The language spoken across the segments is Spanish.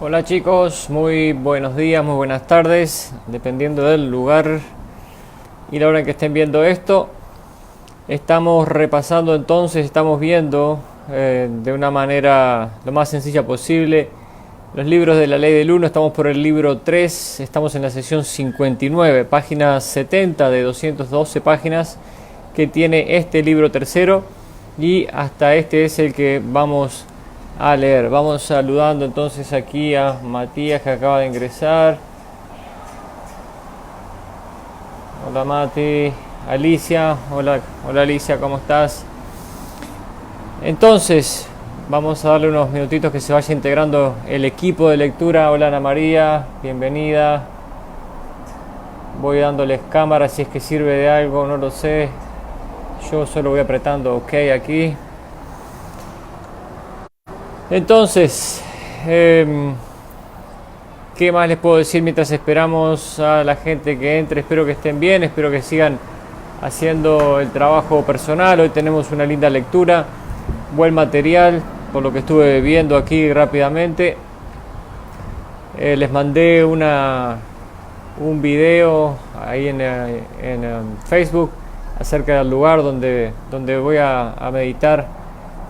Hola chicos, muy buenos días, muy buenas tardes, dependiendo del lugar y la hora en que estén viendo esto. Estamos repasando entonces, estamos viendo de una manera lo más sencilla posible los libros de la Ley del Uno. Estamos por el libro 3, estamos en la sesión 59, página 70 de 212 páginas que tiene este libro tercero, y hasta este es el que vamos a leer. Vamos saludando entonces aquí a Matías, que acaba de ingresar. Hola Mati. Alicia, hola Alicia, ¿cómo estás? Entonces, vamos a darle unos minutitos que se vaya integrando el equipo de lectura. Hola Ana María, bienvenida. Voy dándoles cámara si es que sirve de algo, no lo sé. Yo solo voy apretando OK aquí. Entonces, ¿qué más les puedo decir mientras esperamos a la gente que entre? Espero que estén bien, espero que sigan haciendo el trabajo personal. Hoy tenemos una linda lectura, buen material, por lo que estuve viendo aquí rápidamente. Les mandé un video ahí en Facebook acerca del lugar donde voy a meditar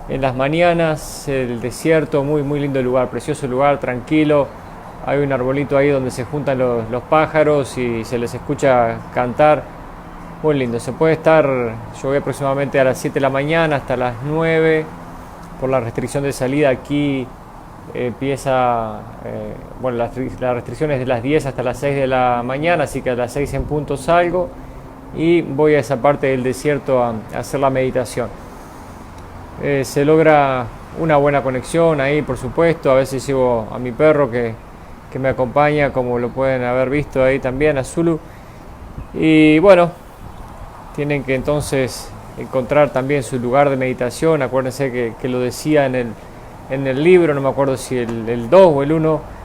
en las mañanas. El desierto, muy lindo lugar, precioso lugar, tranquilo. Hay un arbolito ahí donde se juntan los pájaros y se les escucha cantar. Muy lindo, se puede estar, yo voy aproximadamente a las 7 de la mañana hasta las 9, por la restricción de salida aquí empieza, la restricción es de las 10 hasta las 6 de la mañana, así que a las 6 en punto salgo y voy a esa parte del desierto a hacer la meditación. Se logra una buena conexión ahí, por supuesto. A veces llevo a mi perro que me acompaña, como lo pueden haber visto ahí también, a Zulu. Y bueno, tienen que entonces encontrar también su lugar de meditación. Acuérdense que lo decía en el libro, no me acuerdo si el 2 o el 1,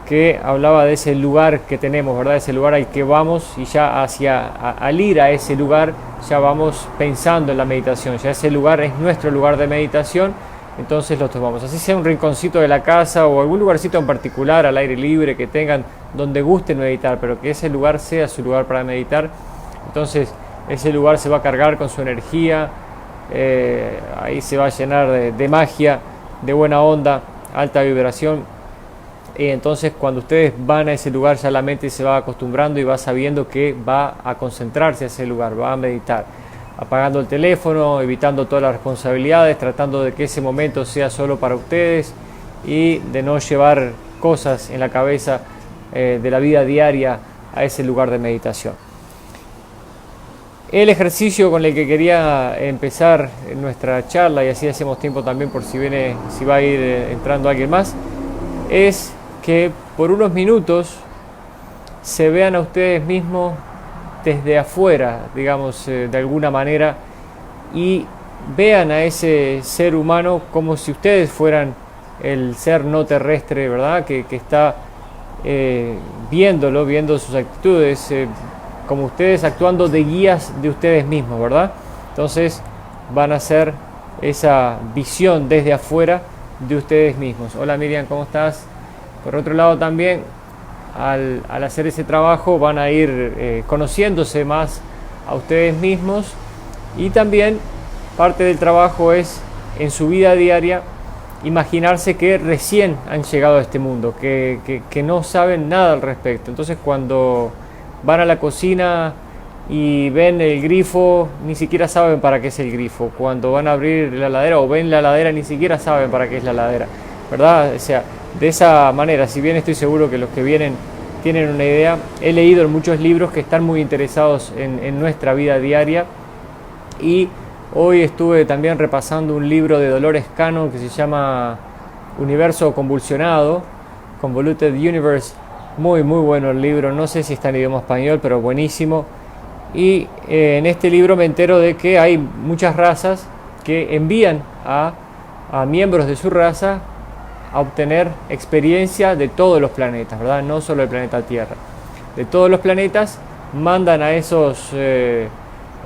que hablaba de ese lugar que tenemos, ¿verdad? Ese lugar al que vamos, y ya al ir a ese lugar ya vamos pensando en la meditación. Ya ese lugar es nuestro lugar de meditación, entonces lo tomamos. Así sea un rinconcito de la casa o algún lugarcito en particular al aire libre que tengan donde gusten meditar, pero que ese lugar sea su lugar para meditar. Entonces ese lugar se va a cargar con su energía, ahí se va a llenar de magia, de buena onda, alta vibración. Y entonces cuando ustedes van a ese lugar, ya la mente se va acostumbrando y va sabiendo que va a concentrarse a ese lugar, va a meditar, apagando el teléfono, evitando todas las responsabilidades, tratando de que ese momento sea solo para ustedes y de no llevar cosas en la cabeza de la vida diaria a ese lugar de meditación. El ejercicio con el que quería empezar nuestra charla, y así hacemos tiempo también por si va a ir entrando alguien más, es que por unos minutos se vean a ustedes mismos desde afuera, digamos, de alguna manera, y vean a ese ser humano como si ustedes fueran el ser no terrestre, ¿verdad? Que está viendo sus actitudes, como ustedes actuando de guías de ustedes mismos, ¿verdad? Entonces van a hacer esa visión desde afuera de ustedes mismos. Hola Miriam, ¿cómo estás? Por otro lado también, al hacer ese trabajo van a ir conociéndose más a ustedes mismos, y también parte del trabajo es en su vida diaria imaginarse que recién han llegado a este mundo, que no saben nada al respecto. Entonces cuando van a la cocina y ven el grifo, ni siquiera saben para qué es el grifo. Cuando van a abrir la heladera o ven la heladera, ni siquiera saben para qué es la heladera, ¿verdad? O sea, de esa manera, si bien estoy seguro que los que vienen tienen una idea, he leído en muchos libros que están muy interesados en nuestra vida diaria, y hoy estuve también repasando un libro de Dolores Cannon que se llama Universo Convulsionado, Convoluted Universe. Muy bueno el libro, no sé si está en idioma español, pero buenísimo. Y en este libro me entero de que hay muchas razas que envían a miembros de su raza a obtener experiencia de todos los planetas, ¿verdad? No solo del planeta Tierra. De todos los planetas mandan a esos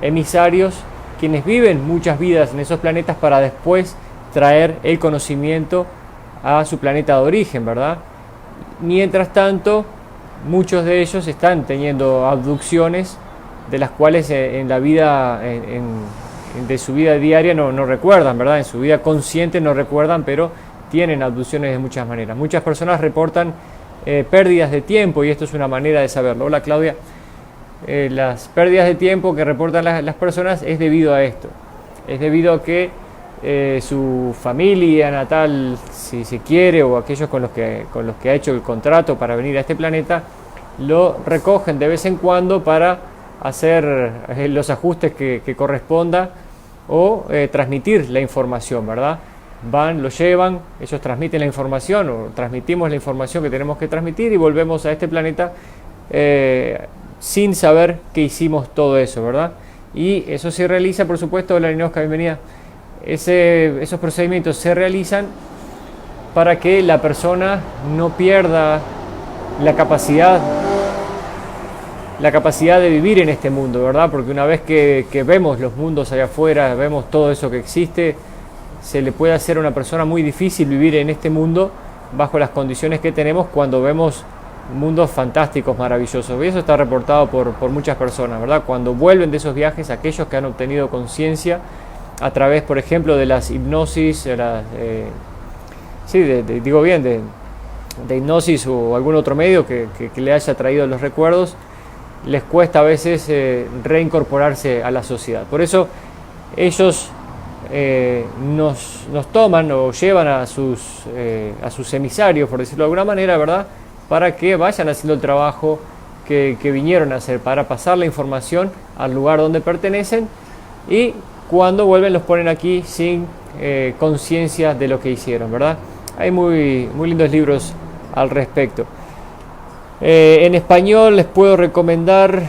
emisarios, quienes viven muchas vidas en esos planetas, para después traer el conocimiento a su planeta de origen, ¿verdad? mientras tanto, muchos de ellos están teniendo abducciones de las cuales en la vida, de su vida diaria no recuerdan, ¿verdad? En su vida consciente no recuerdan, pero tienen abducciones de muchas maneras. Muchas personas reportan pérdidas de tiempo, y esto es una manera de saberlo. Hola, Claudia. Las pérdidas de tiempo que reportan las personas es debido a esto. Es debido a que su familia natal, si se quiere, o aquellos con los que ha hecho el contrato para venir a este planeta, lo recogen de vez en cuando para hacer los ajustes que corresponda, o transmitir la información, ¿verdad? Van, lo llevan, ellos transmiten la información, o transmitimos la información que tenemos que transmitir, y volvemos a este planeta sin saber que hicimos todo eso, ¿verdad? Y eso se realiza, por supuesto. Hola, Ninoska, bienvenida. Esos procedimientos se realizan para que la persona no pierda la capacidad de vivir en este mundo, ¿verdad? Porque una vez que vemos los mundos allá afuera, vemos todo eso que existe, se le puede hacer a una persona muy difícil vivir en este mundo bajo las condiciones que tenemos cuando vemos mundos fantásticos, maravillosos. Y eso está reportado por muchas personas, ¿verdad? Cuando vuelven de esos viajes, aquellos que han obtenido conciencia a través, por ejemplo, de las hipnosis, de hipnosis o algún otro medio que le haya traído los recuerdos, les cuesta a veces reincorporarse a la sociedad. Por eso ellos nos toman o llevan a sus emisarios, por decirlo de alguna manera, ¿verdad?, para que vayan haciendo el trabajo que vinieron a hacer, para pasar la información al lugar donde pertenecen, y cuando vuelven los ponen aquí sin conciencia de lo que hicieron, ¿verdad? Hay muy lindos libros al respecto. En español les puedo recomendar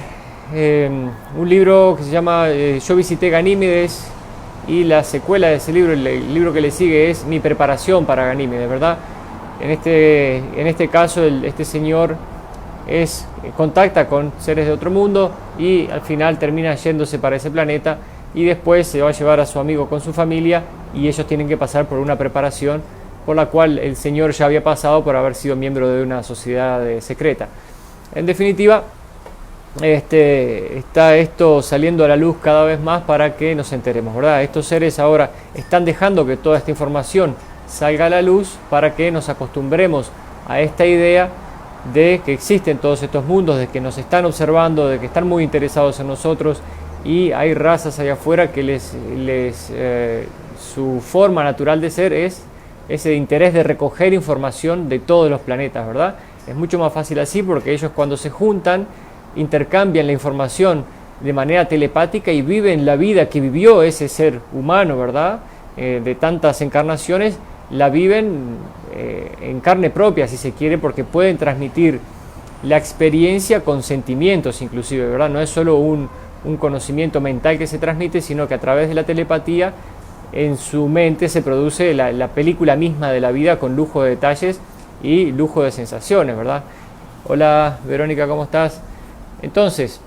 un libro que se llama Yo visité Ganímedes, y la secuela de ese libro, el libro que le sigue, es Mi preparación para Ganímedes, ¿verdad? En este caso, este señor contacta con seres de otro mundo, y al final termina yéndose para ese planeta, y después se va a llevar a su amigo con su familia, y ellos tienen que pasar por una preparación por la cual el señor ya había pasado por haber sido miembro de una sociedad secreta. En definitiva, está esto saliendo a la luz cada vez más para que nos enteremos, ¿verdad? Estos seres ahora están dejando que toda esta información salga a la luz para que nos acostumbremos a esta idea de que existen todos estos mundos, de que nos están observando, de que están muy interesados en nosotros, y hay razas allá afuera que su forma natural de ser es ese interés de recoger información de todos los planetas, ¿verdad? Es mucho más fácil así, porque ellos, cuando se juntan, intercambian la información de manera telepática y viven la vida que vivió ese ser humano, ¿verdad? De tantas encarnaciones, la viven en carne propia, si se quiere, porque pueden transmitir la experiencia con sentimientos inclusive, ¿verdad? No es solo un conocimiento mental que se transmite, sino que a través de la telepatía en su mente se produce la película misma de la vida, con lujo de detalles y lujo de sensaciones, ¿verdad? Hola, Verónica, ¿cómo estás? Entonces,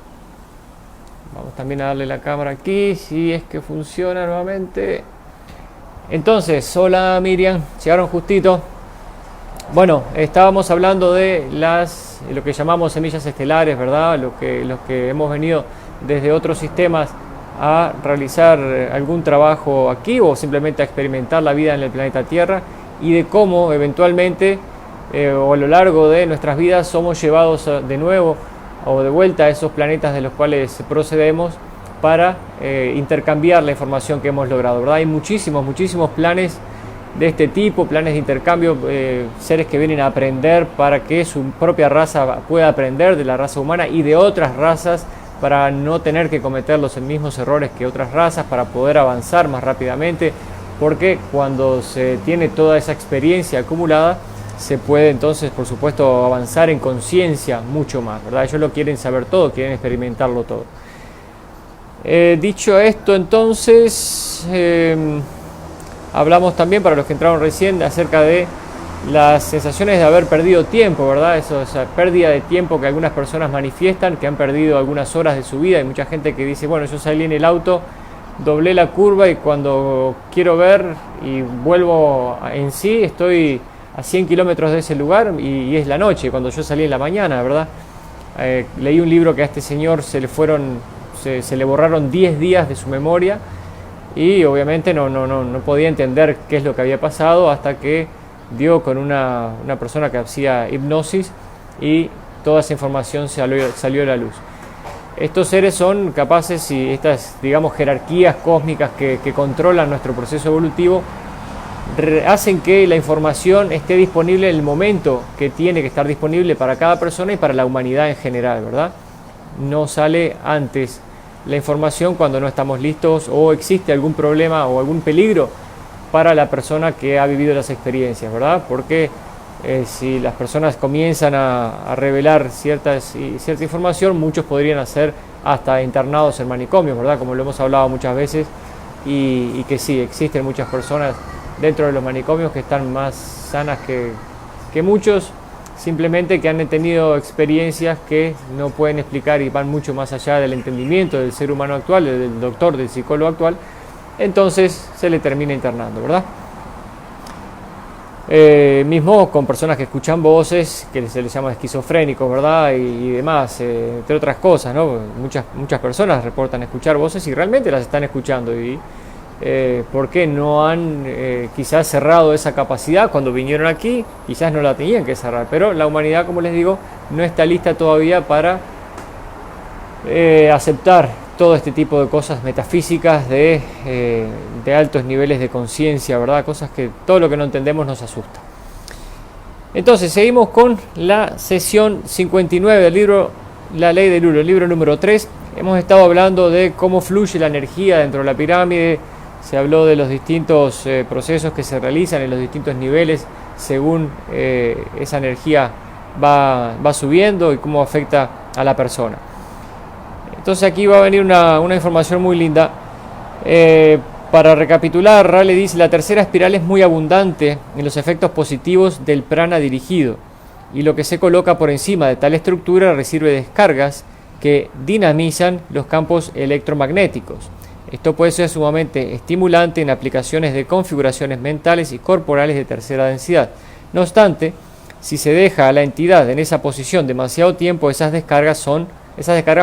vamos también a darle la cámara aquí, si es que funciona nuevamente. Entonces, hola Miriam, llegaron justito. Bueno, estábamos hablando de lo que llamamos semillas estelares, ¿verdad? Los que hemos venido desde otros sistemas a realizar algún trabajo aquí, o simplemente a experimentar la vida en el planeta Tierra, y de cómo eventualmente o a lo largo de nuestras vidas somos llevados de nuevo o de vuelta a esos planetas de los cuales procedemos para intercambiar la información que hemos logrado, ¿verdad? Hay muchísimos planes de este tipo, planes de intercambio, seres que vienen a aprender para que su propia raza pueda aprender de la raza humana y de otras razas, para no tener que cometer los mismos errores que otras razas, para poder avanzar más rápidamente, porque cuando se tiene toda esa experiencia acumulada, se puede entonces, por supuesto, avanzar en conciencia mucho más, ¿verdad? Ellos lo quieren saber todo, quieren experimentarlo todo. Dicho esto, entonces, hablamos también, para los que entraron recién, acerca de las sensaciones de haber perdido tiempo, ¿verdad? Esa pérdida de tiempo que algunas personas manifiestan, que han perdido algunas horas de su vida. Hay mucha gente que dice, bueno, yo salí en el auto, doblé la curva, y cuando quiero ver y vuelvo en sí, estoy a 100 kilómetros de ese lugar y es la noche, cuando yo salí en la mañana, ¿verdad? Leí un libro que a este señor se le borraron 10 días de su memoria y obviamente no podía entender qué es lo que había pasado hasta que dio con una persona que hacía hipnosis y toda esa información salió a la luz. Estos seres son capaces, y estas, digamos, jerarquías cósmicas que controlan nuestro proceso evolutivo, hacen que la información esté disponible en el momento que tiene que estar disponible para cada persona y para la humanidad en general, ¿verdad? No sale antes la información cuando no estamos listos o existe algún problema o algún peligro para la persona que ha vivido las experiencias, ¿verdad? Porque si las personas comienzan a revelar cierta información, muchos podrían ser hasta internados en manicomios, ¿verdad? Como lo hemos hablado muchas veces, y que sí, existen muchas personas dentro de los manicomios que están más sanas que muchos, simplemente que han tenido experiencias que no pueden explicar y van mucho más allá del entendimiento del ser humano actual, del doctor, del psicólogo actual. Entonces se le termina internando, ¿verdad? Mismo con personas que escuchan voces, que se les llama esquizofrénicos, ¿verdad? Y demás, entre otras cosas, ¿no? Muchas personas reportan escuchar voces y realmente las están escuchando. Y ¿por qué no han quizás cerrado esa capacidad cuando vinieron aquí? Quizás no la tenían que cerrar, pero la humanidad, como les digo, no está lista todavía para aceptar todo este tipo de cosas metafísicas de altos niveles de conciencia, ¿verdad? Cosas que todo lo que no entendemos nos asusta. Entonces, seguimos con la sesión 59 del libro La Ley del Uno, el libro número 3. Hemos estado hablando de cómo fluye la energía dentro de la pirámide. Se habló de los distintos procesos que se realizan en los distintos niveles según esa energía va subiendo y cómo afecta a la persona. Entonces aquí va a venir una información muy linda. Para recapitular, Raleigh dice: la tercera espiral es muy abundante en los efectos positivos del prana dirigido, y lo que se coloca por encima de tal estructura recibe descargas que dinamizan los campos electromagnéticos. Esto puede ser sumamente estimulante en aplicaciones de configuraciones mentales y corporales de tercera densidad. No obstante, si se deja a la entidad en esa posición demasiado tiempo, esas descargas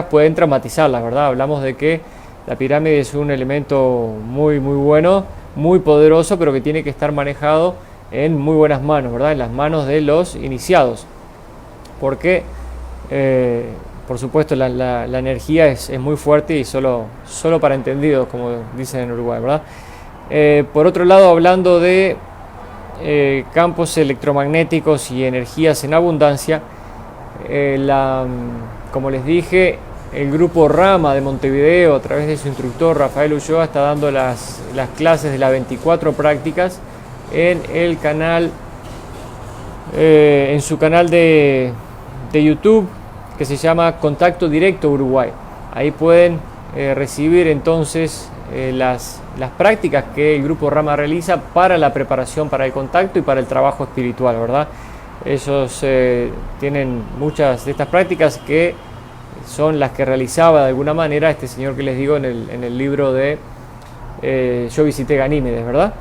pueden traumatizarlas, ¿verdad? Hablamos de que la pirámide es un elemento muy bueno, muy poderoso, pero que tiene que estar manejado en muy buenas manos, ¿verdad? En las manos de los iniciados. Porque, por supuesto, la energía es muy fuerte y solo para entendidos, como dicen en Uruguay, ¿verdad? Por otro lado, hablando de campos electromagnéticos y energías en abundancia, como les dije, el grupo Rama de Montevideo, a través de su instructor Rafael Ulloa, está dando las clases de las 24 prácticas en el canal, en su canal de YouTube, que se llama Contacto Directo Uruguay. Ahí pueden recibir entonces las prácticas que el grupo Rama realiza para la preparación para el contacto y para el trabajo espiritual, ¿verdad? Ellos tienen muchas de estas prácticas que son las que realizaba de alguna manera este señor que les digo en el libro de Yo visité Ganímedes, ¿verdad?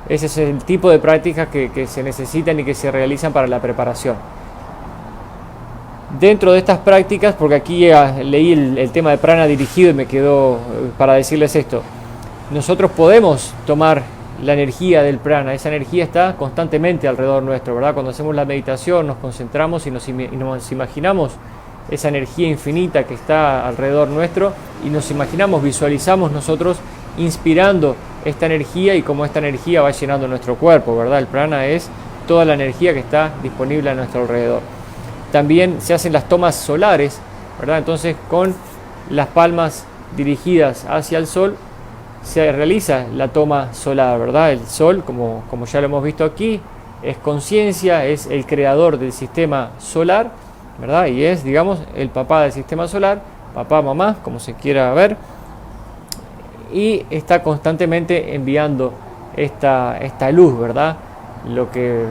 Ese es el tipo de prácticas que se necesitan y que se realizan para la preparación. Dentro de estas prácticas, porque aquí leí el tema de prana dirigido y me quedó para decirles esto, nosotros podemos tomar la energía del prana. Esa energía está constantemente alrededor nuestro, ¿verdad? Cuando hacemos la meditación nos concentramos y nos imaginamos esa energía infinita que está alrededor nuestro y nos imaginamos, visualizamos nosotros inspirando esta energía y cómo esta energía va llenando nuestro cuerpo, ¿verdad? El prana es toda la energía que está disponible a nuestro alrededor. También se hacen las tomas solares, ¿verdad? Entonces, con las palmas dirigidas hacia el sol se realiza la toma solar, ¿verdad? El sol, como ya lo hemos visto aquí, es conciencia, es el creador del sistema solar, ¿verdad? Y es, digamos, el papá del sistema solar, papá, mamá, como se quiera ver, y está constantemente enviando esta luz, ¿verdad? Lo que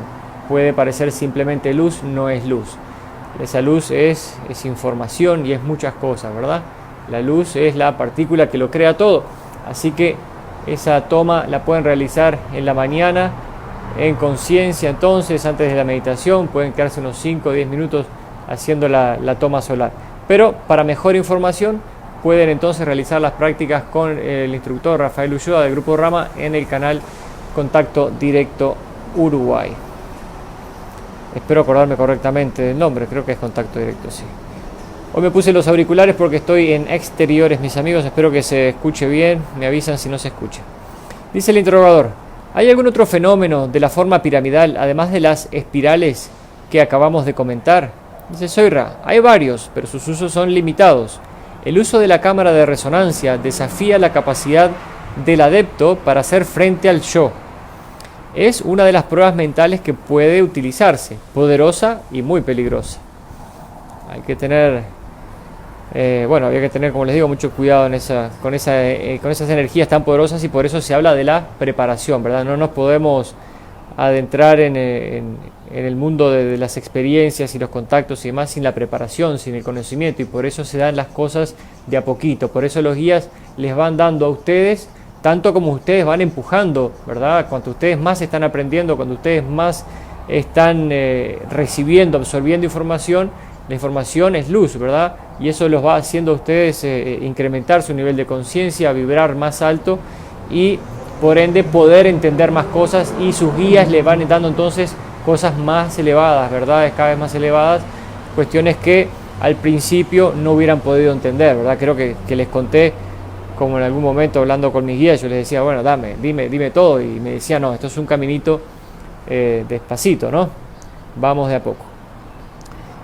puede parecer simplemente luz no es luz. Esa luz es información y es muchas cosas, ¿verdad? La luz es la partícula que lo crea todo. Así que esa toma la pueden realizar en la mañana en conciencia. Entonces, antes de la meditación, pueden quedarse unos 5 o 10 minutos haciendo la toma solar. Pero para mejor información, pueden entonces realizar las prácticas con el instructor Rafael Ulloa del Grupo Rama en el canal Contacto Directo Uruguay. Espero acordarme correctamente del nombre, creo que es Contacto Directo, sí. Hoy me puse los auriculares porque estoy en exteriores, mis amigos, espero que se escuche bien, me avisan si no se escucha. Dice el interrogador, ¿hay algún otro fenómeno de la forma piramidal, además de las espirales que acabamos de comentar? Dice Soyra, hay varios, pero sus usos son limitados. El uso de la cámara de resonancia desafía la capacidad del adepto para hacer frente al yo. Es una de las pruebas mentales que puede utilizarse, poderosa y muy peligrosa. Hay que tener, había que tener, como les digo, mucho cuidado con esas energías tan poderosas, y por eso se habla de la preparación, ¿verdad? No nos podemos adentrar en el mundo de las experiencias y los contactos y demás sin la preparación, sin el conocimiento, y por eso se dan las cosas de a poquito. Por eso los guías les van dando a ustedes tanto como ustedes van empujando, ¿verdad? Cuanto ustedes más están aprendiendo, cuando ustedes más están recibiendo, absorbiendo información, la información es luz, ¿verdad? Y eso los va haciendo a ustedes incrementar su nivel de conciencia, vibrar más alto y por ende poder entender más cosas, y sus guías le van dando entonces cosas más elevadas, ¿verdad? Cada vez más elevadas, cuestiones que al principio no hubieran podido entender, ¿verdad? Creo que les conté, como en algún momento hablando con mis guías, yo les decía, bueno, dime todo, y me decía, no, esto es un caminito despacito, ¿no? Vamos de a poco.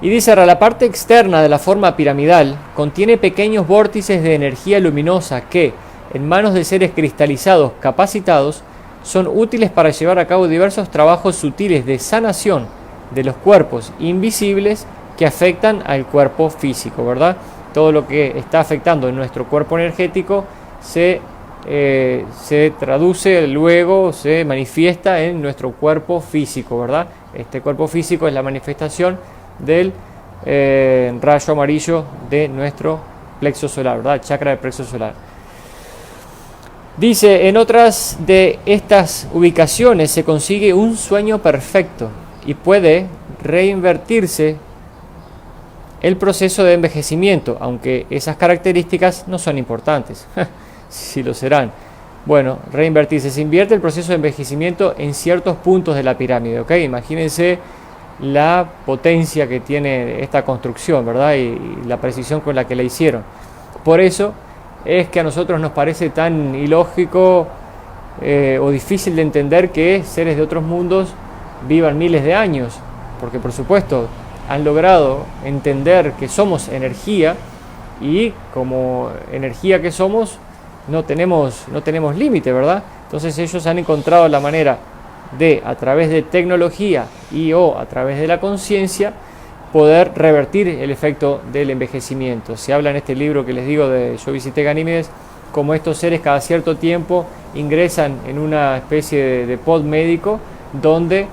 Y dice ahora, la parte externa de la forma piramidal contiene pequeños vórtices de energía luminosa que, en manos de seres cristalizados capacitados, son útiles para llevar a cabo diversos trabajos sutiles de sanación de los cuerpos invisibles que afectan al cuerpo físico, ¿verdad? Todo lo que está afectando en nuestro cuerpo energético se traduce luego, se manifiesta en nuestro cuerpo físico, ¿verdad? Este cuerpo físico es la manifestación del rayo amarillo de nuestro plexo solar, ¿verdad? Chakra del plexo solar. Dice, en otras de estas ubicaciones se consigue un sueño perfecto y puede reinvertirse el proceso de envejecimiento, aunque esas características no son importantes. Sí lo serán. Bueno, reinvertirse, se invierte el proceso de envejecimiento en ciertos puntos de la pirámide, ¿ok? Imagínense la potencia que tiene esta construcción, ¿verdad? Y la precisión con la que la hicieron. Por eso es que a nosotros nos parece tan ilógico o difícil de entender que seres de otros mundos vivan miles de años, porque por supuesto han logrado entender que somos energía, y como energía que somos no tenemos límite, ¿verdad? Entonces ellos han encontrado la manera de, a través de tecnología o a través de la conciencia, poder revertir el efecto del envejecimiento. Se habla en este libro que les digo de Yo visité Ganímedes, como estos seres cada cierto tiempo ingresan en una especie de pod médico donde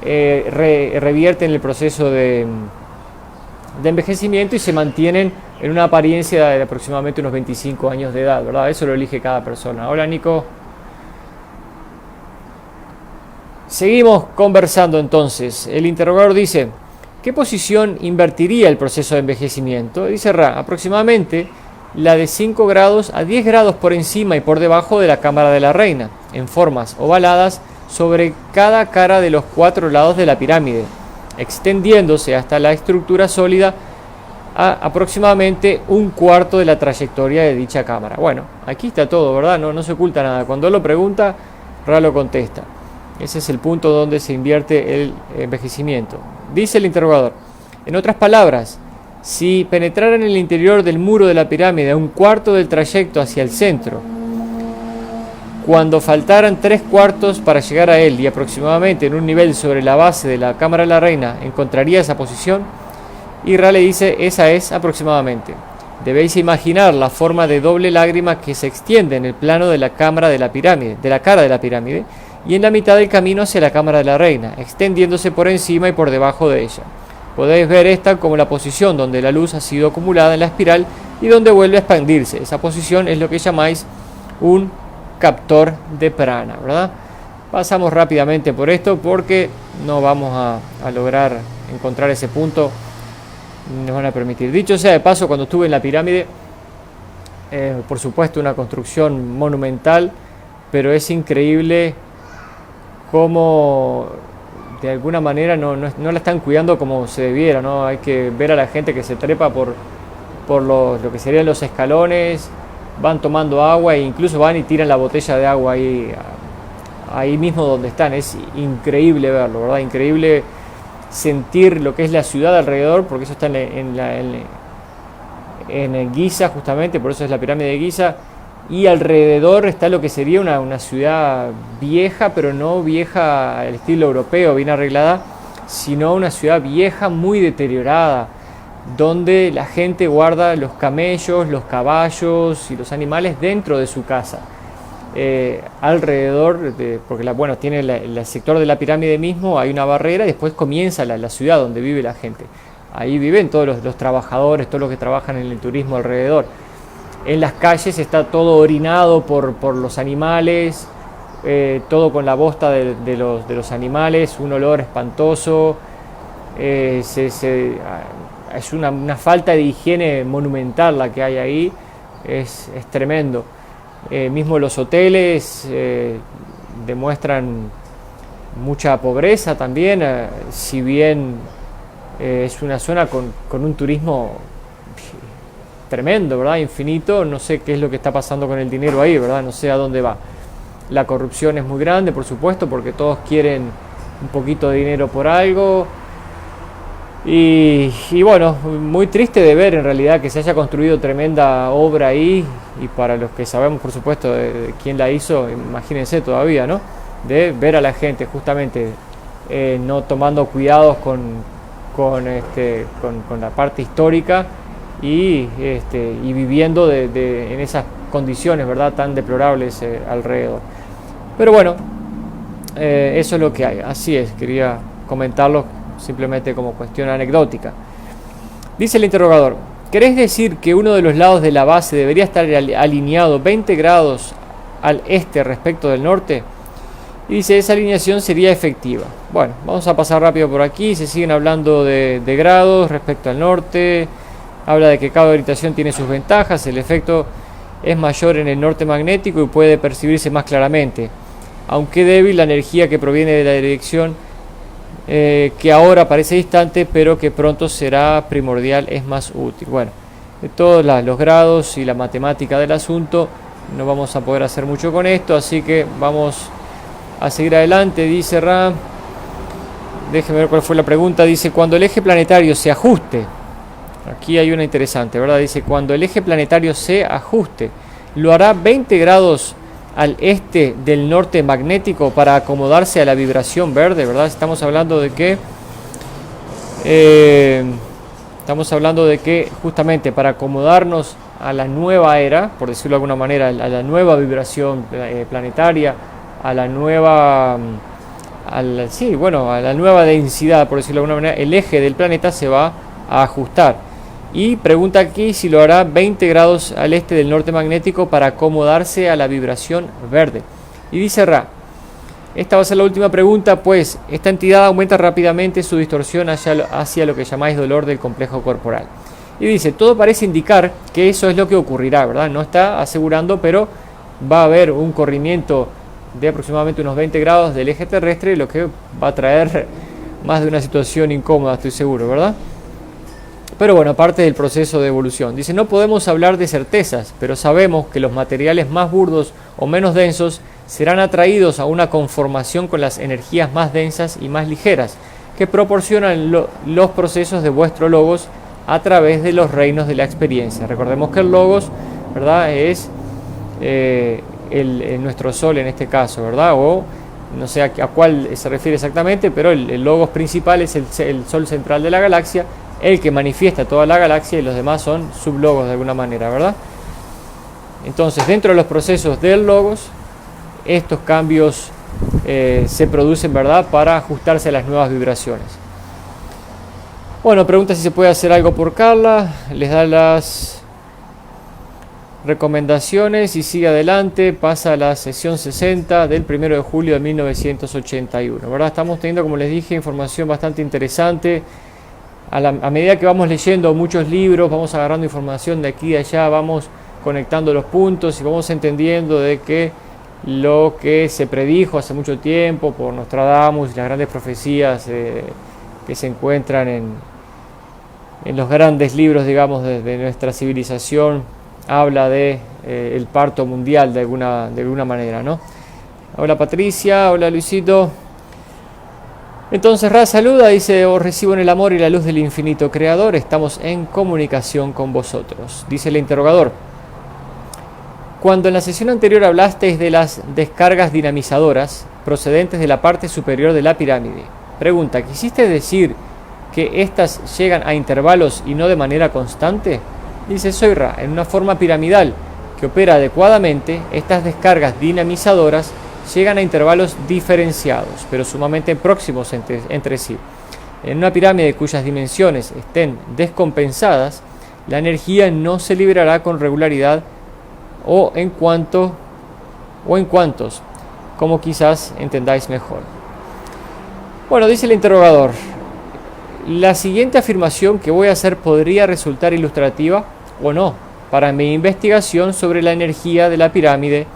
revierten el proceso de envejecimiento y se mantienen en una apariencia de aproximadamente unos 25 años de edad, ¿verdad? Eso lo elige cada persona. Hola, Nico. Seguimos conversando entonces. El interrogador dice, ¿qué posición invertiría el proceso de envejecimiento? Dice Ra, aproximadamente la de 5 grados a 10 grados por encima y por debajo de la cámara de la reina, en formas ovaladas sobre cada cara de los 4 lados de la pirámide, extendiéndose hasta la estructura sólida a aproximadamente un cuarto de la trayectoria de dicha cámara. Bueno, aquí está todo, ¿verdad? No se oculta nada. Cuando él lo pregunta, Ra lo contesta. Ese es el punto donde se invierte el envejecimiento. Dice el interrogador, en otras palabras, si penetrara en el interior del muro de la pirámide a un cuarto del trayecto hacia el centro, cuando faltaran 3/4 para llegar a él y aproximadamente en un nivel sobre la base de la cámara de la reina, ¿encontraría esa posición? Y Ra le dice, esa es aproximadamente. Debéis imaginar la forma de doble lágrima que se extiende en el plano de la cámara de la pirámide, de la cara de la pirámide, y en la mitad del camino hacia la cámara de la reina, extendiéndose por encima y por debajo de ella. Podéis ver esta como la posición donde la luz ha sido acumulada en la espiral y donde vuelve a expandirse. Esa posición es lo que llamáis un captor de prana, ¿verdad? Pasamos rápidamente por esto porque no vamos a lograr encontrar ese punto, nos van a permitir. Dicho sea de paso, cuando estuve en la pirámide, por supuesto una construcción monumental, pero es increíble cómo de alguna manera no la están cuidando como se debiera, ¿no? Hay que ver a la gente que se trepa por lo que serían los escalones, van tomando agua e incluso van y tiran la botella de agua ahí mismo donde están. Es increíble verlo, ¿verdad? Increíble sentir lo que es la ciudad alrededor, porque eso está en Giza justamente, por eso es la pirámide de Giza, y alrededor está lo que sería una ciudad vieja, pero no vieja al estilo europeo, bien arreglada, sino una ciudad vieja muy deteriorada, donde la gente guarda los camellos, los caballos y los animales dentro de su casa. Alrededor, porque tiene el sector de la pirámide mismo, hay una barrera y después comienza la ciudad donde vive la gente. Ahí viven todos los trabajadores, todos los que trabajan en el turismo alrededor. En las calles está todo orinado por los animales, todo con la bosta de los animales, un olor espantoso. Es una falta de higiene monumental la que hay ahí, es tremendo. Mismo los hoteles demuestran mucha pobreza también, si bien es una zona con un turismo tremendo, ¿verdad? Infinito. No sé qué es lo que está pasando con el dinero ahí, ¿verdad? No sé a dónde va. La corrupción es muy grande, por supuesto, porque todos quieren un poquito de dinero por algo. Y bueno, muy triste de ver en realidad que se haya construido tremenda obra ahí, y para los que sabemos por supuesto de quién la hizo, imagínense todavía, ¿no? De ver a la gente justamente no tomando cuidados con la parte histórica y viviendo en esas condiciones, ¿verdad?, tan deplorables alrededor. Pero bueno, eso es lo que hay, así es, quería comentarlo simplemente como cuestión anecdótica. Dice el interrogador: ¿querés decir que uno de los lados de la base debería estar alineado 20 grados al este respecto del norte? Y dice, esa alineación sería efectiva. Bueno, vamos a pasar rápido por aquí. Se siguen hablando de grados respecto al norte. Habla de que cada orientación tiene sus ventajas. El efecto es mayor en el norte magnético y puede percibirse más claramente, aunque débil la energía que proviene de la dirección que ahora parece distante, pero que pronto será primordial, es más útil. Bueno, de todos los grados y la matemática del asunto, no vamos a poder hacer mucho con esto, así que vamos a seguir adelante. Dice Ram, déjeme ver cuál fue la pregunta. Dice, cuando el eje planetario se ajuste, aquí hay una interesante, ¿verdad? Dice, cuando el eje planetario se ajuste, lo hará 20 grados al este del norte magnético para acomodarse a la vibración verde, ¿verdad? Estamos hablando de que justamente para acomodarnos a la nueva era, por decirlo de alguna manera, a la nueva vibración planetaria, a la nueva densidad, por decirlo de alguna manera, el eje del planeta se va a ajustar. Y pregunta aquí si lo hará 20 grados al este del norte magnético para acomodarse a la vibración verde. Y dice Ra, esta va a ser la última pregunta, pues esta entidad aumenta rápidamente su distorsión hacia lo que llamáis dolor del complejo corporal. Y dice, todo parece indicar que eso es lo que ocurrirá, ¿verdad? No está asegurando, pero va a haber un corrimiento de aproximadamente unos 20 grados del eje terrestre, lo que va a traer más de una situación incómoda, estoy seguro, ¿verdad? Pero bueno, aparte del proceso de evolución. Dice, no podemos hablar de certezas, pero sabemos que los materiales más burdos o menos densos serán atraídos a una conformación con las energías más densas y más ligeras, que proporcionan los procesos de vuestro logos a través de los reinos de la experiencia. Recordemos que el logos, ¿verdad?, es nuestro sol en este caso, ¿verdad? O no sé a cuál se refiere exactamente, pero el logos principal es el sol central de la galaxia, el que manifiesta toda la galaxia, y los demás son sublogos de alguna manera, ¿verdad? Entonces, dentro de los procesos del logos, estos cambios se producen, ¿verdad?, para ajustarse a las nuevas vibraciones. Bueno, pregunta si se puede hacer algo por Carla. Les da recomendaciones y sigue adelante, pasa a la sesión 60 del 1 de julio de 1981, ¿verdad? Estamos teniendo, como les dije, información bastante interesante. A medida que vamos leyendo muchos libros, vamos agarrando información de aquí y de allá, vamos conectando los puntos y vamos entendiendo de que lo que se predijo hace mucho tiempo por Nostradamus y las grandes profecías que se encuentran en los grandes libros, digamos, de nuestra civilización, habla de el parto mundial de alguna manera, ¿no? Hola Patricia, hola Luisito. Entonces Ra saluda, dice: os recibo en el amor y la luz del infinito creador, estamos en comunicación con vosotros. Dice el interrogador: cuando en la sesión anterior hablasteis de las descargas dinamizadoras procedentes de la parte superior de la pirámide, pregunta, ¿quisiste decir que éstas llegan a intervalos y no de manera constante? Dice: soy Ra, en una forma piramidal que opera adecuadamente, estas descargas dinamizadoras llegan a intervalos diferenciados, pero sumamente próximos entre sí. En una pirámide cuyas dimensiones estén descompensadas, la energía no se liberará con regularidad o en cuantos, como quizás entendáis mejor. Bueno, dice el interrogador: la siguiente afirmación que voy a hacer podría resultar ilustrativa o no para mi investigación sobre la energía de la pirámide.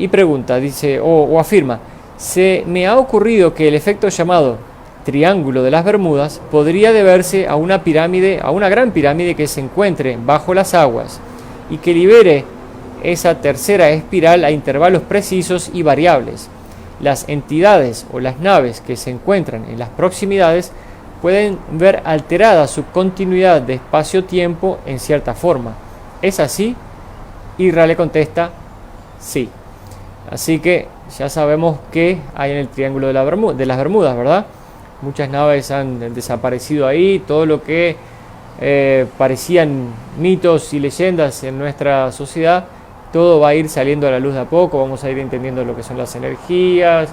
Y pregunta, dice, o afirma: se me ha ocurrido que el efecto llamado Triángulo de las Bermudas podría deberse a una pirámide, a una gran pirámide que se encuentre bajo las aguas y que libere esa tercera espiral a intervalos precisos y variables. Las entidades o las naves que se encuentran en las proximidades pueden ver alterada su continuidad de espacio-tiempo en cierta forma. ¿Es así? Y Ra le contesta: sí. Así que ya sabemos que hay en el Triángulo de las Bermudas, ¿verdad? Muchas naves han desaparecido ahí, todo lo que parecían mitos y leyendas en nuestra sociedad, todo va a ir saliendo a la luz de a poco, vamos a ir entendiendo lo que son las energías,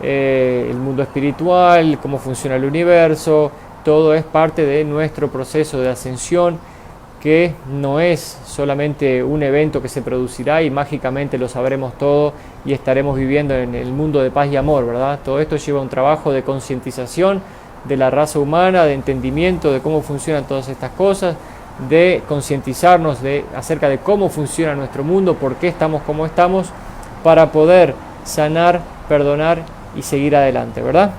el mundo espiritual, cómo funciona el universo. Todo es parte de nuestro proceso de ascensión, que no es solamente un evento que se producirá y mágicamente lo sabremos todo y estaremos viviendo en el mundo de paz y amor, ¿verdad? Todo esto lleva un trabajo de concientización de la raza humana, de entendimiento de cómo funcionan todas estas cosas, de concientizarnos acerca de cómo funciona nuestro mundo, por qué estamos como estamos, para poder sanar, perdonar y seguir adelante, ¿verdad?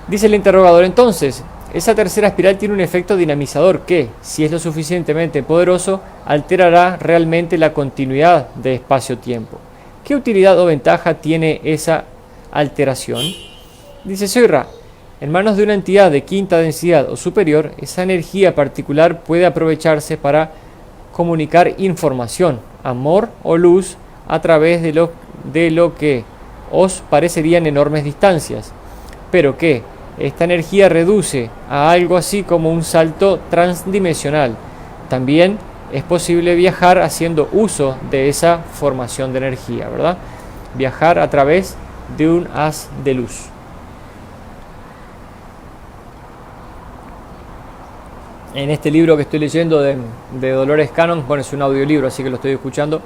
Dice el interrogador: entonces, esa tercera espiral tiene un efecto dinamizador que, si es lo suficientemente poderoso, alterará realmente la continuidad de espacio-tiempo. ¿Qué utilidad o ventaja tiene esa alteración? Dice: soy Ra. En manos de una entidad de quinta densidad o superior, esa energía particular puede aprovecharse para comunicar información, amor o luz a través de lo que os parecerían enormes distancias, pero que esta energía reduce a algo así como un salto transdimensional. También es posible viajar haciendo uso de esa formación de energía, ¿verdad? Viajar a través de un haz de luz. En este libro que estoy leyendo de Dolores Cannon, bueno, es un audiolibro, así que lo estoy escuchando,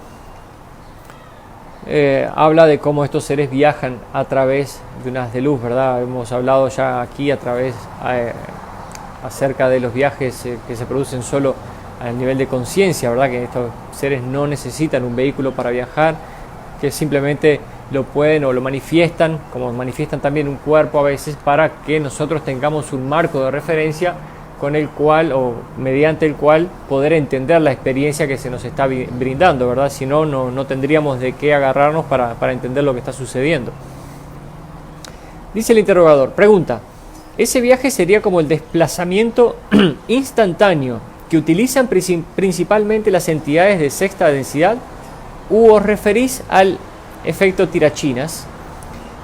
habla de cómo estos seres viajan a través de un haz de luz, ¿verdad? Hemos hablado ya aquí acerca de los viajes que se producen solo a nivel de conciencia, ¿verdad? Que estos seres no necesitan un vehículo para viajar, que simplemente lo pueden o lo manifiestan, como manifiestan también un cuerpo a veces, para que nosotros tengamos un marco de referencia con el cual o mediante el cual poder entender la experiencia que se nos está brindando, ¿verdad? Si no, no tendríamos de qué agarrarnos para entender lo que está sucediendo. Dice el interrogador, pregunta: ¿ese viaje sería como el desplazamiento instantáneo que utilizan principalmente las entidades de sexta densidad? ¿U os referís al efecto tirachinas?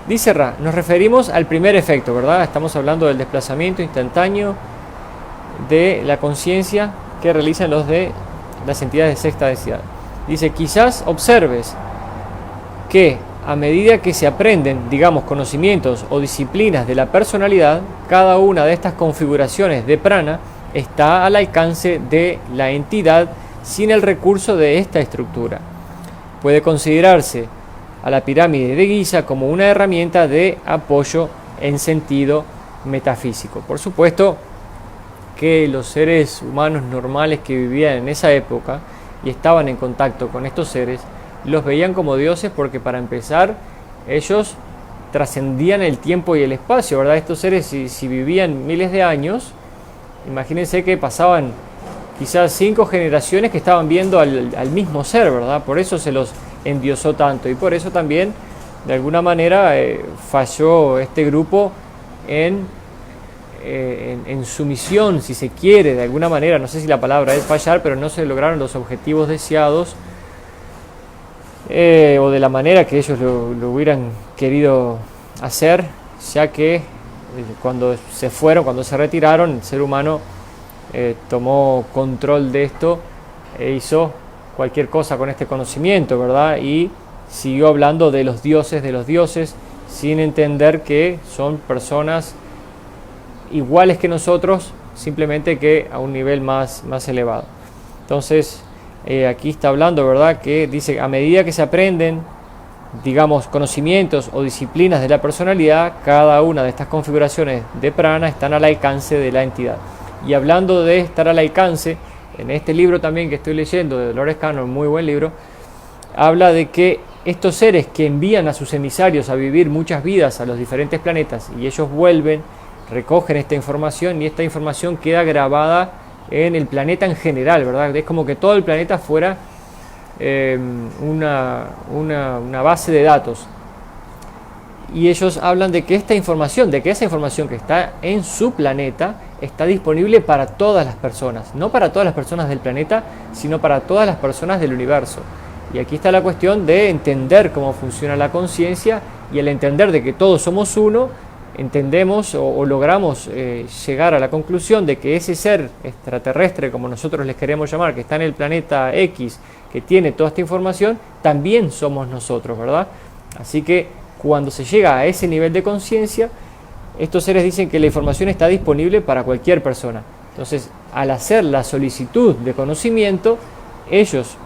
Dice Ra, nos referimos al primer efecto, ¿verdad? Estamos hablando del desplazamiento instantáneo de la conciencia que realizan los de las entidades de sexta densidad. Dice: quizás observes que a medida que se aprenden, digamos, conocimientos o disciplinas de la personalidad, cada una de estas configuraciones de prana está al alcance de la entidad sin el recurso de esta estructura. Puede considerarse a la pirámide de Giza como una herramienta de apoyo en sentido metafísico. Por supuesto que los seres humanos normales que vivían en esa época y estaban en contacto con estos seres, los veían como dioses porque, para empezar, ellos trascendían el tiempo y el espacio, ¿verdad? Estos seres, si vivían miles de años, imagínense que pasaban quizás 5 generaciones que estaban viendo al mismo ser, ¿verdad? Por eso se los endiosó tanto, y por eso también, de alguna manera, falló este grupo en su misión, si se quiere, de alguna manera. No sé si la palabra es fallar, pero no se lograron los objetivos deseados, o de la manera que ellos lo hubieran querido hacer, ya que cuando se fueron, cuando se retiraron, el ser humano tomó control de esto e hizo cualquier cosa con este conocimiento, ¿verdad? Y siguió hablando de los dioses, sin entender que son personas iguales que nosotros, simplemente que a un nivel más elevado. Entonces, aquí está hablando, ¿verdad? Que dice, a medida que se aprenden, digamos, conocimientos o disciplinas de la personalidad, cada una de estas configuraciones de prana están al alcance de la entidad. Y hablando de estar al alcance, en este libro también que estoy leyendo de Dolores Cannon, muy buen libro, habla de que estos seres que envían a sus emisarios a vivir muchas vidas a los diferentes planetas, y ellos vuelven, recogen esta información, y esta información queda grabada en el planeta en general, ¿verdad? Es como que todo el planeta fuera una base de datos. Y ellos hablan de que esa información que está en su planeta está disponible para todas las personas, no para todas las personas del planeta, sino para todas las personas del universo. Y aquí está la cuestión de entender cómo funciona la conciencia, y al entender de que todos somos uno, entendemos o logramos llegar a la conclusión de que ese ser extraterrestre, como nosotros les queremos llamar, que está en el planeta X, que tiene toda esta información, también somos nosotros, ¿verdad? Así que cuando se llega a ese nivel de conciencia, estos seres dicen que la información está disponible para cualquier persona. Entonces, al hacer la solicitud de conocimiento, ellos,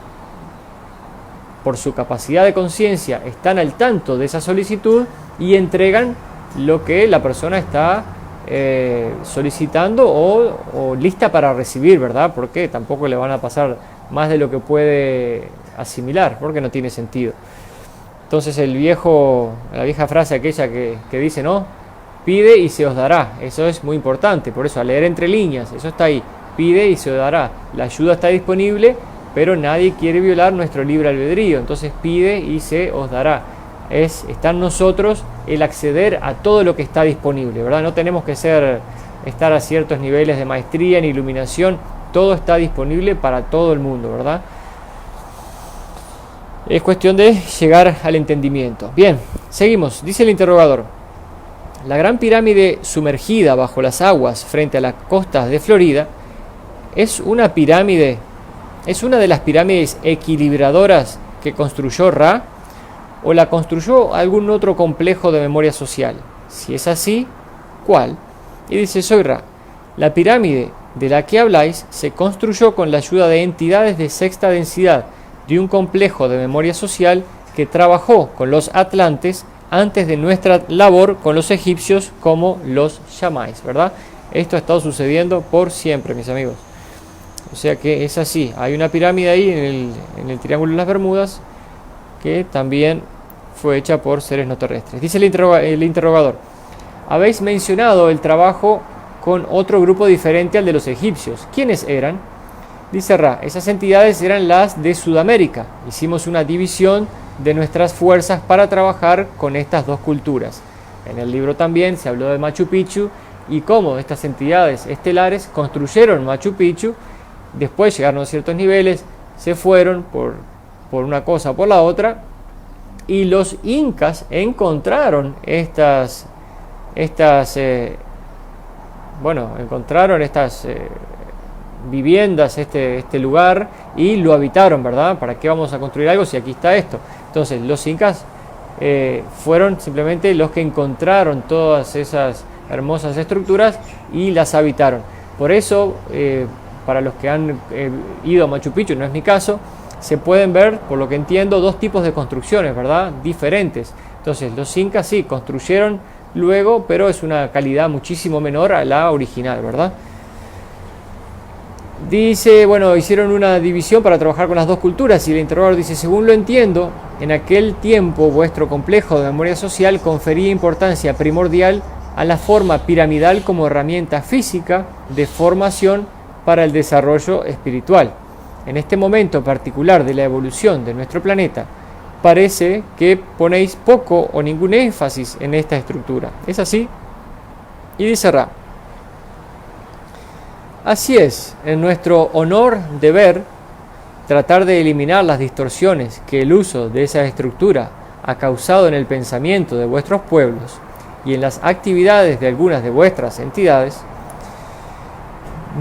por su capacidad de conciencia, están al tanto de esa solicitud y entregan lo que la persona está solicitando o lista para recibir, ¿verdad? Porque tampoco le van a pasar más de lo que puede asimilar, porque no tiene sentido. Entonces la vieja frase aquella que dice, ¿no? Pide y se os dará. Eso es muy importante, por eso, a leer entre líneas, eso está ahí. Pide y se os dará. La ayuda está disponible, pero nadie quiere violar nuestro libre albedrío. Entonces pide y se os dará. Está en nosotros el acceder a todo lo que está disponible, ¿verdad? No tenemos que estar a ciertos niveles de maestría ni iluminación. Todo está disponible para todo el mundo, ¿verdad? Es cuestión de llegar al entendimiento. Bien, seguimos. Dice el interrogador: la gran pirámide sumergida bajo las aguas frente a las costas de Florida es una de las pirámides equilibradoras que construyó Ra, o la construyó algún otro complejo de memoria social. Si es así, ¿cuál? Y dice: soy Ra. La pirámide de la que habláis se construyó con la ayuda de entidades de sexta densidad de un complejo de memoria social que trabajó con los atlantes antes de nuestra labor con los egipcios, como los llamáis, ¿verdad? Esto ha estado sucediendo por siempre, mis amigos. O sea que es así. Hay una pirámide ahí en el Triángulo de las Bermudas que también fue hecha por seres no terrestres. Dice el interrogador: habéis mencionado el trabajo con otro grupo diferente al de los egipcios. ¿Quiénes eran? Dice Ra: esas entidades eran las de Sudamérica. Hicimos una división de nuestras fuerzas para trabajar con estas dos culturas. En el libro también se habló de Machu Picchu y cómo estas entidades estelares construyeron Machu Picchu. Después llegaron a ciertos niveles, se fueron por una cosa o por la otra, y los incas encontraron estas viviendas, este lugar, y lo habitaron, ¿verdad? ¿Para qué vamos a construir algo si aquí está esto? Entonces los incas fueron simplemente los que encontraron todas esas hermosas estructuras y las habitaron. Por eso para los que han ido a Machu Picchu, no es mi caso, se pueden ver, por lo que entiendo, dos tipos de construcciones, ¿verdad? Diferentes. Entonces, los incas sí construyeron luego, pero es una calidad muchísimo menor a la original, ¿verdad? Dice, bueno, hicieron una división para trabajar con las dos culturas y el interrogador dice, según lo entiendo, en aquel tiempo vuestro complejo de memoria social confería importancia primordial a la forma piramidal como herramienta física de formación para el desarrollo espiritual. En este momento particular de la evolución de nuestro planeta, parece que ponéis poco o ningún énfasis en esta estructura. ¿Es así? Y dice Ra, así es, en nuestro honor deber tratar de eliminar las distorsiones que el uso de esa estructura ha causado en el pensamiento de vuestros pueblos y en las actividades de algunas de vuestras entidades.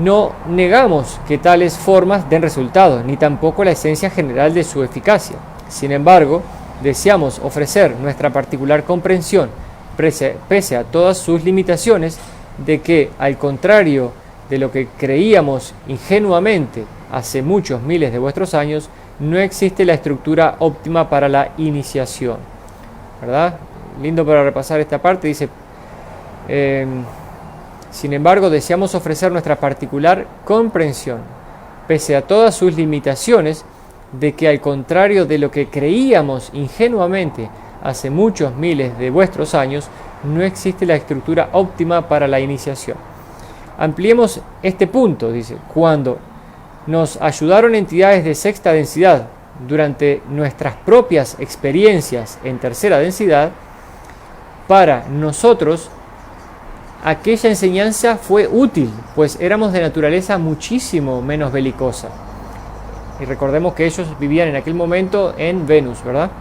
No negamos que tales formas den resultados, ni tampoco la esencia general de su eficacia. Sin embargo, deseamos ofrecer nuestra particular comprensión, pese a todas sus limitaciones, de que, al contrario de lo que creíamos ingenuamente hace muchos miles de vuestros años, no existe la estructura óptima para la iniciación. ¿Verdad? Lindo para repasar esta parte, dice... sin embargo, deseamos ofrecer nuestra particular comprensión, pese a todas sus limitaciones, de que al contrario de lo que creíamos ingenuamente hace muchos miles de vuestros años, no existe la estructura óptima para la iniciación. Ampliemos este punto, dice, cuando nos ayudaron entidades de sexta densidad durante nuestras propias experiencias en tercera densidad, para nosotros aquella enseñanza fue útil, pues éramos de naturaleza muchísimo menos belicosa. Y recordemos que ellos vivían en aquel momento en Venus, ¿verdad?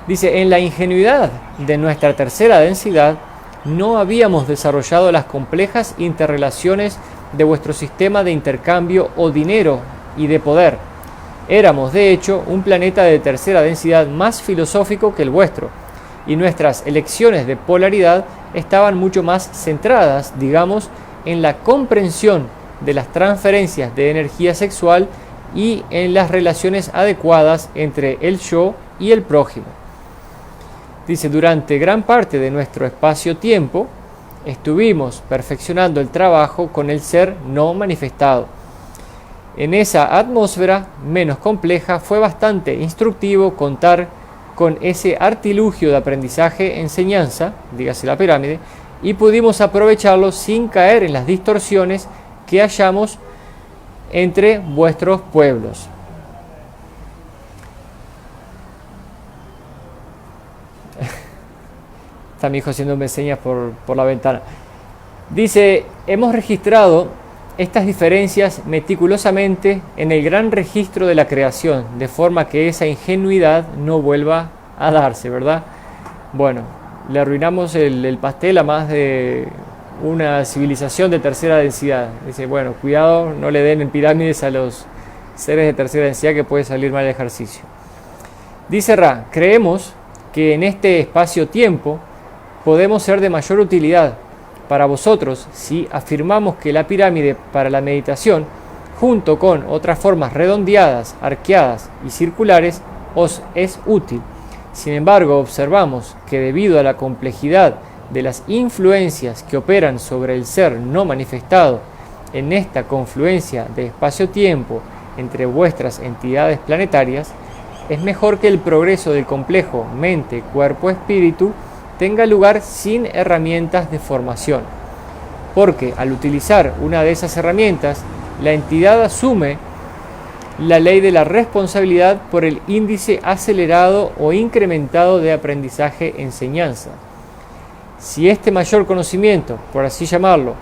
Dice, en la ingenuidad de nuestra tercera densidad, no habíamos desarrollado las complejas interrelaciones de vuestro sistema de intercambio o dinero y de poder. Éramos, de hecho, un planeta de tercera densidad más filosófico que el vuestro, y nuestras elecciones de polaridad estaban mucho más centradas, digamos, en la comprensión de las transferencias de energía sexual y en las relaciones adecuadas entre el yo y el prójimo. Dice, durante gran parte de nuestro espacio-tiempo estuvimos perfeccionando el trabajo con el ser no manifestado. En esa atmósfera menos compleja fue bastante instructivo contar con ese artilugio de aprendizaje-enseñanza, dígase la pirámide, y pudimos aprovecharlo sin caer en las distorsiones que hallamos entre vuestros pueblos. Está mi hijo haciéndome señas por la ventana. Dice, hemos registrado estas diferencias meticulosamente en el gran registro de la creación, de forma que esa ingenuidad no vuelva a darse, ¿verdad? Bueno, le arruinamos el pastel a más de una civilización de tercera densidad. Dice, bueno, cuidado, no le den en pirámides a los seres de tercera densidad que puede salir mal el ejercicio. Dice Ra, creemos que en este espacio-tiempo podemos ser de mayor utilidad para vosotros si afirmamos que la pirámide para la meditación, junto con otras formas redondeadas, arqueadas y circulares, os es útil. Sin embargo, observamos que debido a la complejidad de las influencias que operan sobre el ser no manifestado en esta confluencia de espacio-tiempo entre vuestras entidades planetarias, es mejor que el progreso del complejo mente, cuerpo, espíritu tenga lugar sin herramientas de formación, porque al utilizar una de esas herramientas, la entidad asume la ley de la responsabilidad por el índice acelerado o incrementado de aprendizaje-enseñanza. Si este mayor conocimiento, por así llamarlo,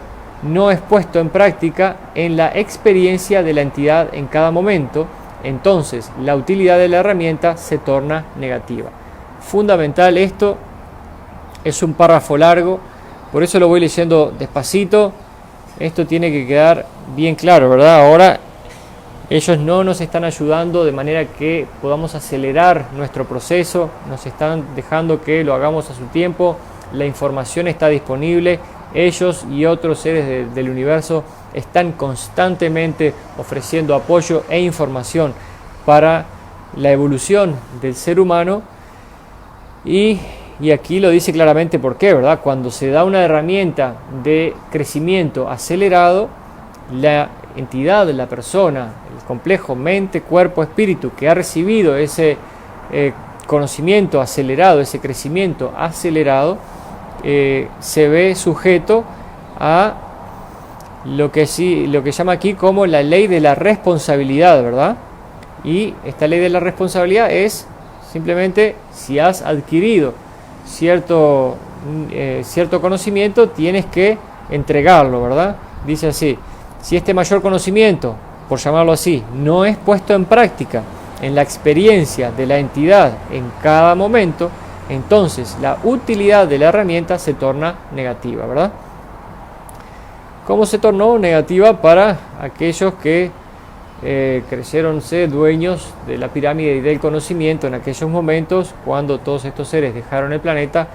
no es puesto en práctica en la experiencia de la entidad en cada momento, entonces la utilidad de la herramienta se torna negativa. Fundamental esto, es un párrafo largo, por eso lo voy leyendo despacito. Esto tiene que quedar bien claro, ¿verdad? Ahora ellos no nos están ayudando de manera que podamos acelerar nuestro proceso, nos están dejando que lo hagamos a su tiempo, la información está disponible, ellos y otros seres del universo están constantemente ofreciendo apoyo e información para la evolución del ser humano. Y aquí lo dice claramente por qué, ¿verdad? Cuando se da una herramienta de crecimiento acelerado, la entidad de la persona, el complejo mente, cuerpo, espíritu, que ha recibido ese conocimiento acelerado, ese crecimiento acelerado, se ve sujeto a lo que llama aquí como la ley de la responsabilidad, ¿verdad? Y esta ley de la responsabilidad es simplemente si has adquirido cierto conocimiento, tienes que entregarlo, ¿verdad? Dice así: si este mayor conocimiento, por llamarlo así, no es puesto en práctica en la experiencia de la entidad en cada momento, entonces la utilidad de la herramienta se torna negativa, ¿verdad? ¿Cómo se tornó negativa para aquellos que creyéronse dueños de la pirámide y del conocimiento en aquellos momentos cuando todos estos seres dejaron el planeta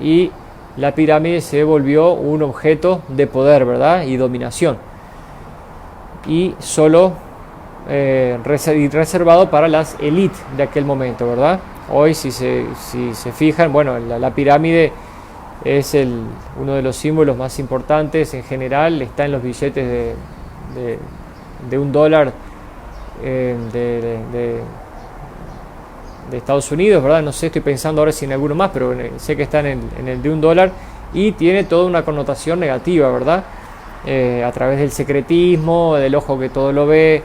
y la pirámide se volvió un objeto de poder, ¿verdad? Y dominación, y solo reservado para las élites de aquel momento, ¿verdad? Hoy si se fijan, bueno, la pirámide es uno de los símbolos más importantes en general, está en los billetes de $1 de Estados Unidos, ¿verdad? No sé, estoy pensando ahora si en alguno más, pero sé que está en el de $1 y tiene toda una connotación negativa, ¿verdad? A través del secretismo, del ojo que todo lo ve,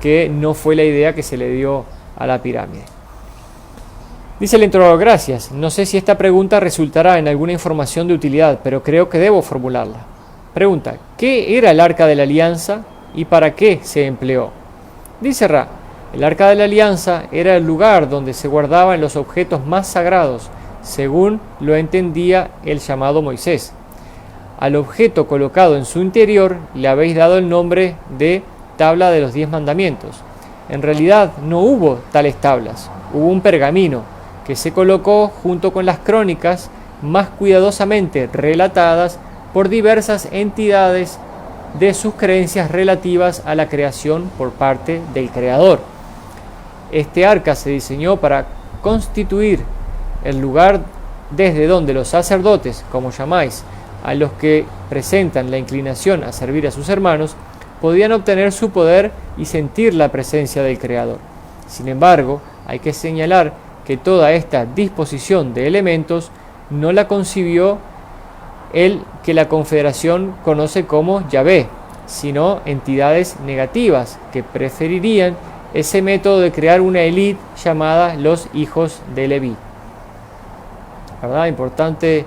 que no fue la idea que se le dio a la pirámide. Dice el introductor: gracias. No sé si esta pregunta resultará en alguna información de utilidad, pero creo que debo formularla. Pregunta: ¿qué era el Arca de la Alianza y para qué se empleó? Dice Ra: el Arca de la Alianza era el lugar donde se guardaban los objetos más sagrados, según lo entendía el llamado Moisés. Al objeto colocado en su interior le habéis dado el nombre de tabla de los 10 mandamientos. En realidad no hubo tales tablas, hubo un pergamino que se colocó junto con las crónicas más cuidadosamente relatadas por diversas entidades de sus creencias relativas a la creación por parte del Creador. Este arca se diseñó para constituir el lugar desde donde los sacerdotes, como llamáis a los que presentan la inclinación a servir a sus hermanos, podían obtener su poder y sentir la presencia del Creador. Sin embargo, hay que señalar que toda esta disposición de elementos no la concibió el que la Confederación conoce como Yahvé, sino entidades negativas que preferirían ese método de crear una élite llamada los hijos de Leví. ¿Verdad? Importante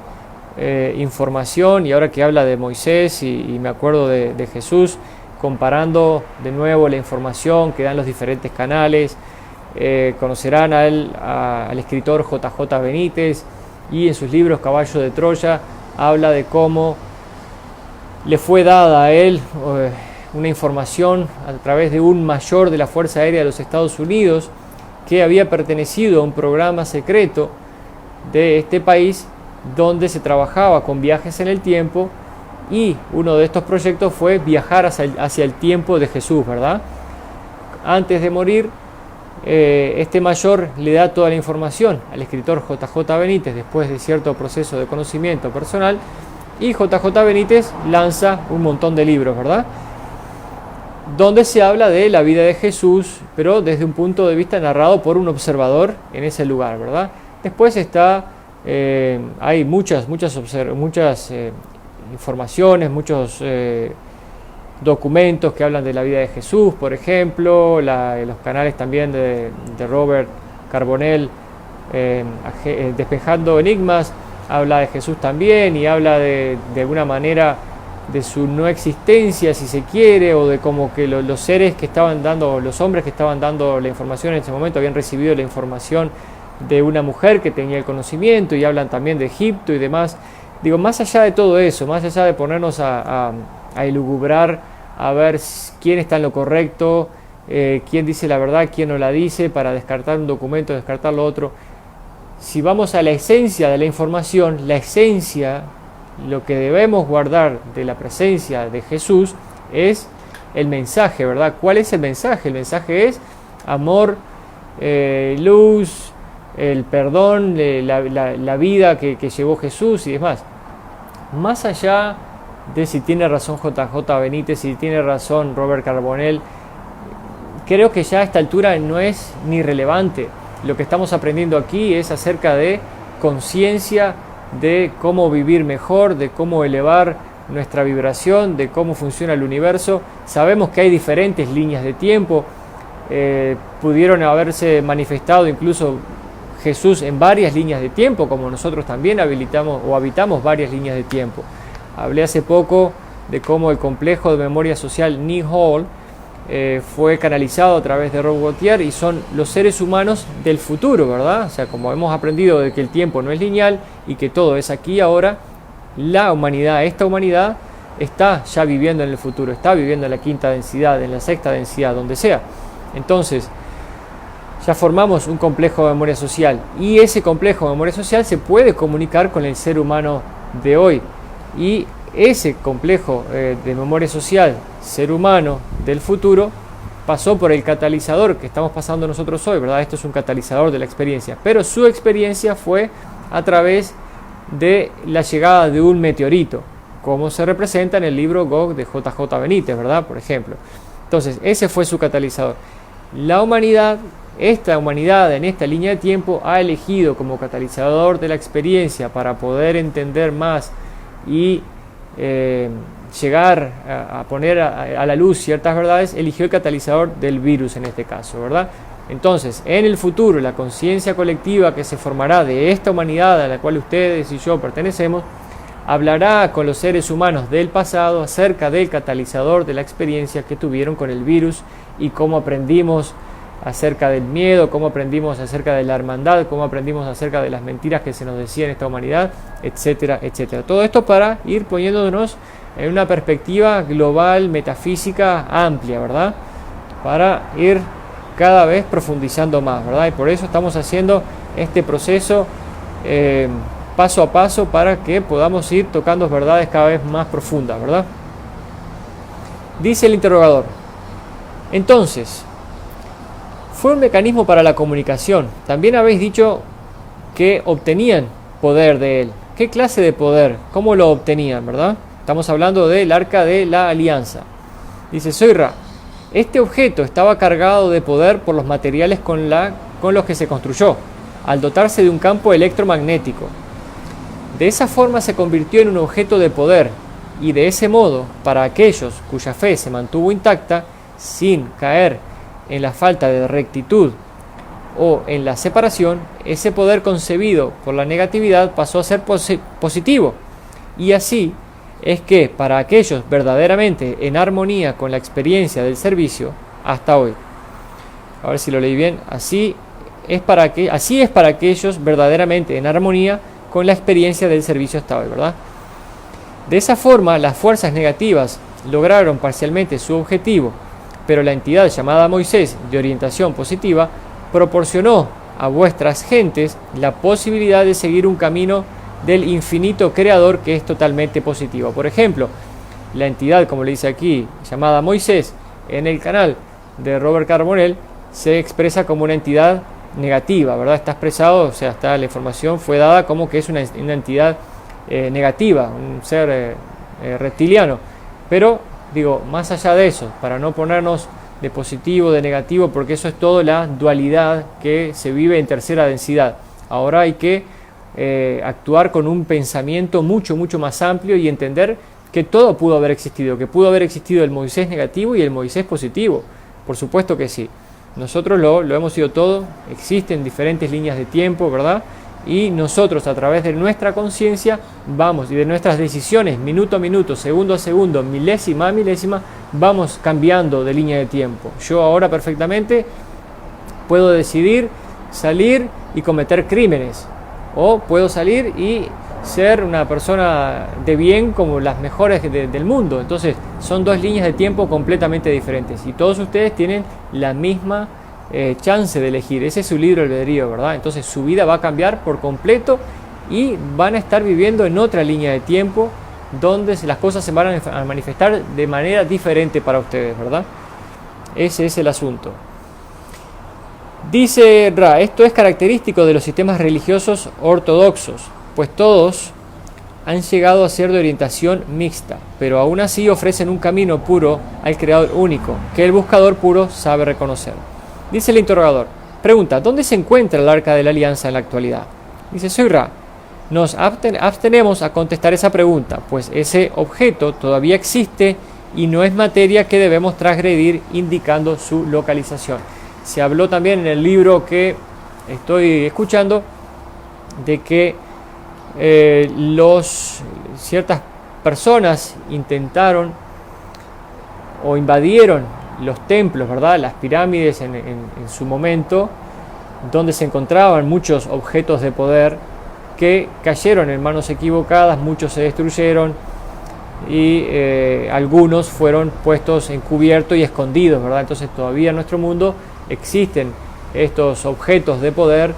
información. Y ahora que habla de Moisés y me acuerdo de Jesús, comparando de nuevo la información que dan los diferentes canales, conocerán al escritor J.J. Benítez, y en sus libros Caballo de Troya habla de cómo le fue dada a él una información a través de un mayor de la Fuerza Aérea de los Estados Unidos que había pertenecido a un programa secreto de este país donde se trabajaba con viajes en el tiempo, y uno de estos proyectos fue viajar hacia el tiempo de Jesús, ¿verdad? Antes de morir, este mayor le da toda la información al escritor J.J. Benítez después de cierto proceso de conocimiento personal, y J.J. Benítez lanza un montón de libros, ¿verdad?, donde se habla de la vida de Jesús, pero desde un punto de vista narrado por un observador en ese lugar, ¿verdad? Después hay muchas informaciones, muchos documentos que hablan de la vida de Jesús, por ejemplo, los canales también de Robert Carbonell, Despejando Enigmas, habla de Jesús también, y habla de alguna manera de su no existencia, si se quiere, o de como que los seres que estaban dando, los hombres que estaban dando la información en ese momento habían recibido la información de una mujer que tenía el conocimiento, y hablan también de Egipto y demás. Digo, más allá de todo eso, más allá de ponernos a elugubrar, a ver quién está en lo correcto, quién dice la verdad, quién no la dice, para descartar un documento, descartar lo otro, si vamos a la esencia de la información, la esencia, lo que debemos guardar de la presencia de Jesús, es el mensaje, ¿verdad? ¿Cuál es el mensaje? El mensaje es amor, luz, el perdón, la vida que llevó Jesús y demás. Más allá de si tiene razón JJ Benítez, si tiene razón Robert Carbonell, creo que ya a esta altura no es ni relevante. Lo que estamos aprendiendo aquí es acerca de conciencia, de cómo vivir mejor, de cómo elevar nuestra vibración, de cómo funciona el universo. Sabemos que hay diferentes líneas de tiempo, pudieron haberse manifestado incluso Jesús en varias líneas de tiempo, como nosotros también habitamos varias líneas de tiempo. Hablé hace poco de cómo el complejo de memoria social Ni Hall fue canalizado a través de Rob Gautier y son los seres humanos del futuro, ¿verdad? O sea, como hemos aprendido de que el tiempo no es lineal y que todo es aquí y ahora, esta humanidad está ya viviendo en el futuro, está viviendo en la quinta densidad, en la sexta densidad, donde sea. Entonces, ya formamos un complejo de memoria social y ese complejo de memoria social se puede comunicar con el ser humano de hoy. Y ese complejo de memoria social, ser humano del futuro, pasó por el catalizador que estamos pasando nosotros hoy, ¿verdad? Esto es un catalizador de la experiencia, pero su experiencia fue a través de la llegada de un meteorito, como se representa en el libro Gog de JJ Benítez, ¿verdad? Por ejemplo. Entonces, ese fue su catalizador. La humanidad, esta humanidad en esta línea de tiempo ha elegido como catalizador de la experiencia para poder entender más y llegar a poner a la luz ciertas verdades, eligió el catalizador del virus en este caso, ¿verdad? Entonces, en el futuro, la conciencia colectiva que se formará de esta humanidad a la cual ustedes y yo pertenecemos, hablará con los seres humanos del pasado acerca del catalizador de la experiencia que tuvieron con el virus y cómo aprendimos acerca del miedo, cómo aprendimos acerca de la hermandad, cómo aprendimos acerca de las mentiras que se nos decían en esta humanidad, etcétera, etcétera. Todo esto para ir poniéndonos en una perspectiva global, metafísica, amplia, ¿verdad? Para ir cada vez profundizando más, ¿verdad? Y por eso estamos haciendo este proceso paso a paso para que podamos ir tocando verdades cada vez más profundas, ¿verdad? Dice el interrogador: entonces, fue un mecanismo para la comunicación. También habéis dicho que obtenían poder de él. ¿Qué clase de poder? ¿Cómo lo obtenían, verdad? Estamos hablando del Arca de la Alianza. Dice Zohar: este objeto estaba cargado de poder por los materiales con los que se construyó, al dotarse de un campo electromagnético. De esa forma se convirtió en un objeto de poder, y de ese modo, para aquellos cuya fe se mantuvo intacta, sin caer en la falta de rectitud o en la separación, ese poder concebido por la negatividad pasó a ser positivo. Y así es que para aquellos verdaderamente en armonía con la experiencia del servicio, hasta hoy, a ver si lo leí bien, así es para aquellos verdaderamente en armonía con la experiencia del servicio hasta hoy, ¿verdad? De esa forma, las fuerzas negativas lograron parcialmente su objetivo, pero la entidad llamada Moisés, de orientación positiva, proporcionó a vuestras gentes la posibilidad de seguir un camino del infinito creador que es totalmente positivo. Por ejemplo, la entidad, como le dice aquí, llamada Moisés, en el canal de Robert Carbonell, se expresa como una entidad negativa, ¿verdad? Está expresado, o sea, la información fue dada como que es una entidad negativa, un ser reptiliano. Pero, digo, más allá de eso, para no ponernos de positivo, de negativo, porque eso es todo la dualidad que se vive en tercera densidad. Ahora hay que actuar con un pensamiento mucho más amplio y entender que todo pudo haber existido, que pudo haber existido el Moisés negativo y el Moisés positivo. Por supuesto que sí. Nosotros lo hemos sido todo, existen diferentes líneas de tiempo, ¿verdad? Y nosotros a través de nuestra conciencia vamos, y de nuestras decisiones, minuto a minuto, segundo a segundo, milésima a milésima, vamos cambiando de línea de tiempo. Yo ahora perfectamente puedo decidir salir y cometer crímenes, o puedo salir y ser una persona de bien como las mejores del mundo. Entonces son dos líneas de tiempo completamente diferentes y todos ustedes tienen la misma chance de elegir. Ese es su libre albedrío, ¿verdad? Entonces su vida va a cambiar por completo y van a estar viviendo en otra línea de tiempo donde las cosas se van a manifestar de manera diferente para ustedes, ¿verdad? Ese es el asunto. Dice Ra, esto es característico de los sistemas religiosos ortodoxos, pues todos han llegado a ser de orientación mixta, pero aún así ofrecen un camino puro al creador único, que el buscador puro sabe reconocer. Dice el interrogador, pregunta, ¿dónde se encuentra el Arca de la Alianza en la actualidad? Dice, soy Ra. Nos abstenemos a contestar esa pregunta, pues ese objeto todavía existe y no es materia que debemos transgredir indicando su localización. Se habló también en el libro que estoy escuchando de que ciertas personas intentaron o invadieron los templos, ¿verdad? Las pirámides en su momento, donde se encontraban muchos objetos de poder que cayeron en manos equivocadas, muchos se destruyeron y algunos fueron puestos encubiertos y escondidos, ¿verdad? Entonces todavía en nuestro mundo existen estos objetos de poder.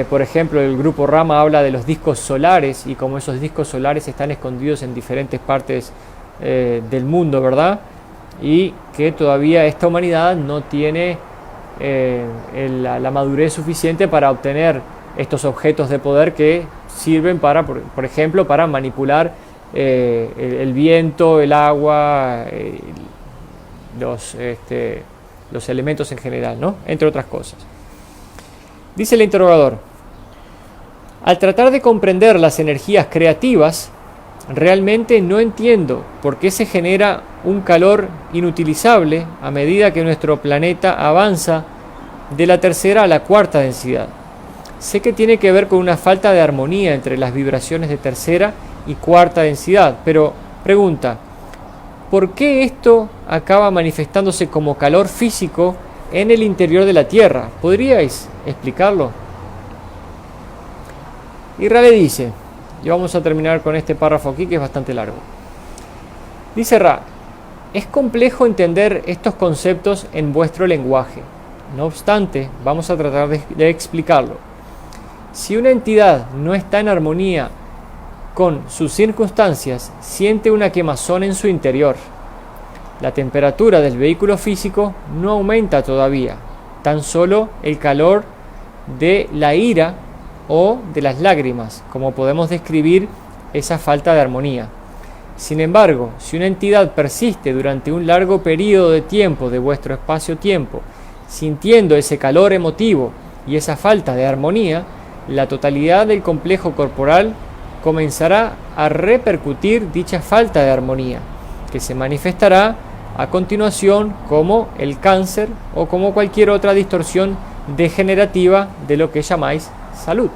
Por ejemplo, el grupo Rama habla de los discos solares y como esos discos solares están escondidos en diferentes partes del mundo, ¿verdad? Y que todavía esta humanidad no tiene la madurez suficiente para obtener estos objetos de poder que sirven para, por ejemplo, para manipular el viento, el agua, los elementos en general, ¿no? Entre otras cosas. Dice el interrogador, al tratar de comprender las energías creativas, realmente no entiendo por qué se genera un calor inutilizable a medida que nuestro planeta avanza de la tercera a la cuarta densidad. Sé que tiene que ver con una falta de armonía entre las vibraciones de tercera y cuarta densidad, pero pregunta, ¿por qué esto acaba manifestándose como calor físico en el interior de la Tierra? ¿Podríais explicarlo? Y Ra le dice, y vamos a terminar con este párrafo aquí que es bastante largo. Dice Ra, es complejo entender estos conceptos en vuestro lenguaje. No obstante, vamos a tratar de explicarlo. Si una entidad no está en armonía con sus circunstancias, siente una quemazón en su interior. La temperatura del vehículo físico no aumenta todavía, tan solo el calor de la ira o de las lágrimas, como podemos describir esa falta de armonía. Sin embargo, si una entidad persiste durante un largo periodo de tiempo de vuestro espacio-tiempo, sintiendo ese calor emotivo y esa falta de armonía, la totalidad del complejo corporal comenzará a repercutir dicha falta de armonía, que se manifestará a continuación como el cáncer o como cualquier otra distorsión degenerativa de lo que llamáis salud.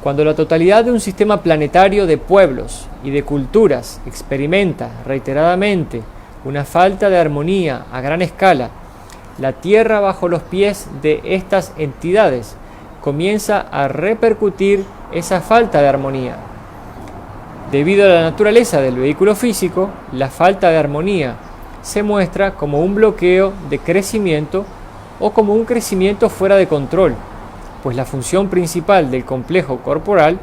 Cuando la totalidad de un sistema planetario de pueblos y de culturas experimenta reiteradamente una falta de armonía a gran escala, la tierra bajo los pies de estas entidades comienza a repercutir esa falta de armonía. Debido a la naturaleza del vehículo físico, la falta de armonía se muestra como un bloqueo de crecimiento o como un crecimiento fuera de control, pues la función principal del complejo corporal,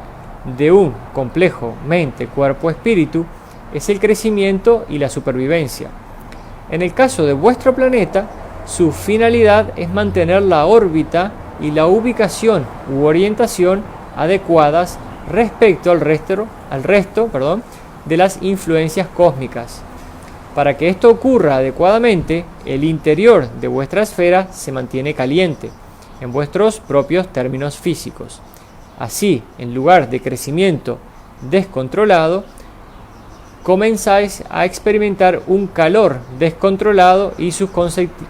de un complejo mente-cuerpo-espíritu, es el crecimiento y la supervivencia. En el caso de vuestro planeta, su finalidad es mantener la órbita y la ubicación u orientación adecuadas respecto al resto de las influencias cósmicas. Para que esto ocurra adecuadamente, el interior de vuestra esfera se mantiene caliente, en vuestros propios términos físicos. Así, en lugar de crecimiento descontrolado, comenzáis a experimentar un calor descontrolado y sus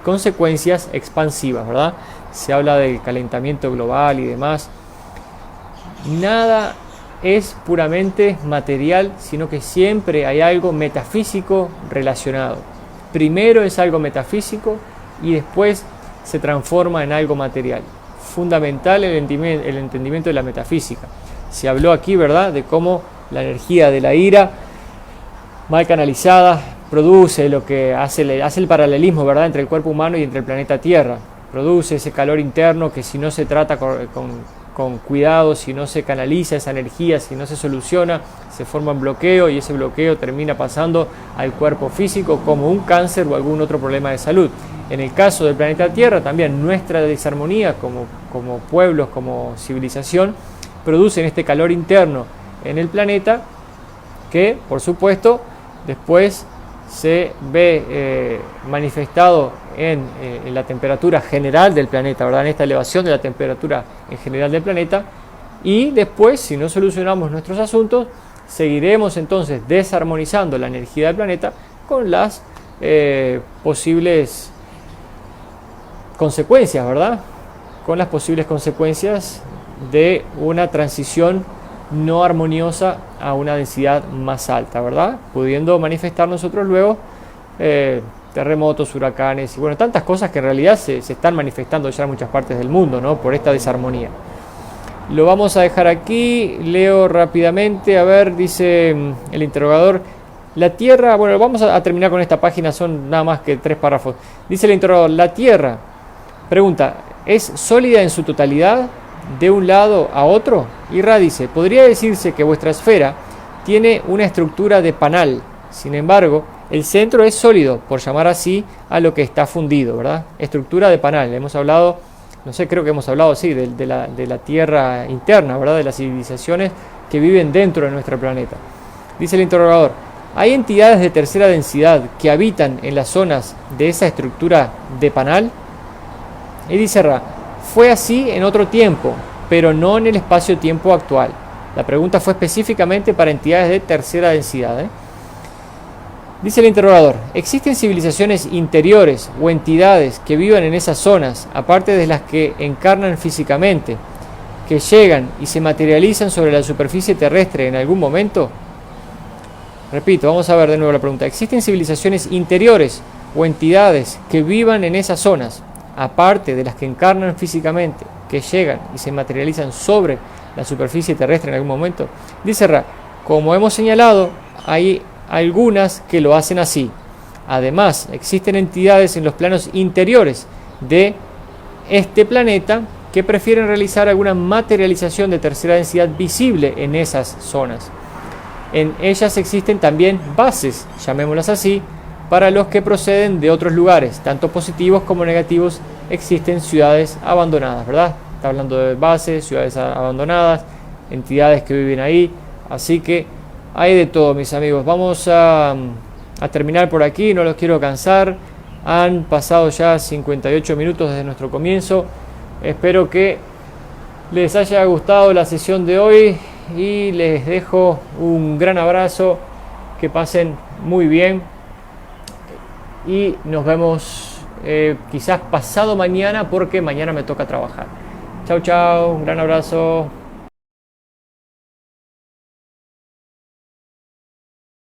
consecuencias expansivas, ¿verdad? Se habla del calentamiento global y demás. Nada es puramente material, sino que siempre hay algo metafísico relacionado. Primero es algo metafísico y después se transforma en algo material. Fundamental el entendimiento de la metafísica. Se habló aquí, ¿verdad?, de cómo la energía de la ira mal canalizada produce lo que hace el paralelismo, ¿verdad?, entre el cuerpo humano y entre el planeta Tierra. Produce ese calor interno que si no se trata con cuidado, si no se canaliza esa energía, si no se soluciona, se forma un bloqueo y ese bloqueo termina pasando al cuerpo físico como un cáncer o algún otro problema de salud. En el caso del planeta Tierra, también nuestra desarmonía como pueblos, como civilización, producen este calor interno en el planeta que, por supuesto, después se ve manifestado en la temperatura general del planeta, ¿verdad? En esta elevación de la temperatura en general del planeta. Y después, si no solucionamos nuestros asuntos, seguiremos entonces desarmonizando la energía del planeta con las posibles consecuencias, ¿verdad? Con las posibles consecuencias de una transición no armoniosa a una densidad más alta, ¿verdad? Pudiendo manifestar nosotros luego terremotos, huracanes y bueno, tantas cosas que en realidad se están manifestando ya en muchas partes del mundo, ¿no? Por esta desarmonía. Lo vamos a dejar aquí, leo rápidamente, a ver, dice el interrogador, la Tierra, bueno, vamos a terminar con esta página, son nada más que 3 párrafos. Dice el interrogador, la Tierra, pregunta, ¿es sólida en su totalidad de un lado a otro? Y Ra dice, podría decirse que vuestra esfera tiene una estructura de panal, sin embargo, el centro es sólido, por llamar así a lo que está fundido, ¿verdad? Estructura de panal, hemos hablado, no sé, creo que hemos hablado, sí, de la Tierra interna, ¿verdad? De las civilizaciones que viven dentro de nuestro planeta. Dice el interrogador, ¿hay entidades de tercera densidad que habitan en las zonas de esa estructura de panal? Y dice Ra, fue así en otro tiempo, pero no en el espacio-tiempo actual. La pregunta fue específicamente para entidades de tercera densidad, ¿eh? Dice el interrogador, ¿existen civilizaciones interiores o entidades que vivan en esas zonas, aparte de las que encarnan físicamente, que llegan y se materializan sobre la superficie terrestre en algún momento? Repito, vamos a ver de nuevo la pregunta. ¿Existen civilizaciones interiores o entidades que vivan en esas zonas, aparte de las que encarnan físicamente, que llegan y se materializan sobre la superficie terrestre en algún momento? Dice Ra, como hemos señalado, hay algunas que lo hacen así. Además, existen entidades en los planos interiores de este planeta que prefieren realizar alguna materialización de tercera densidad visible en esas zonas. En ellas existen también bases, llamémoslas así, para los que proceden de otros lugares, tanto positivos como negativos. Existen ciudades abandonadas, ¿verdad? Está hablando de bases, ciudades abandonadas, entidades que viven ahí, así que hay de todo, mis amigos. Vamos a terminar por aquí, no los quiero cansar. Han pasado ya 58 minutos desde nuestro comienzo. Espero que les haya gustado la sesión de hoy y les dejo un gran abrazo. Que pasen muy bien y nos vemos quizás pasado mañana, porque mañana me toca trabajar. Chau, chau, un gran abrazo.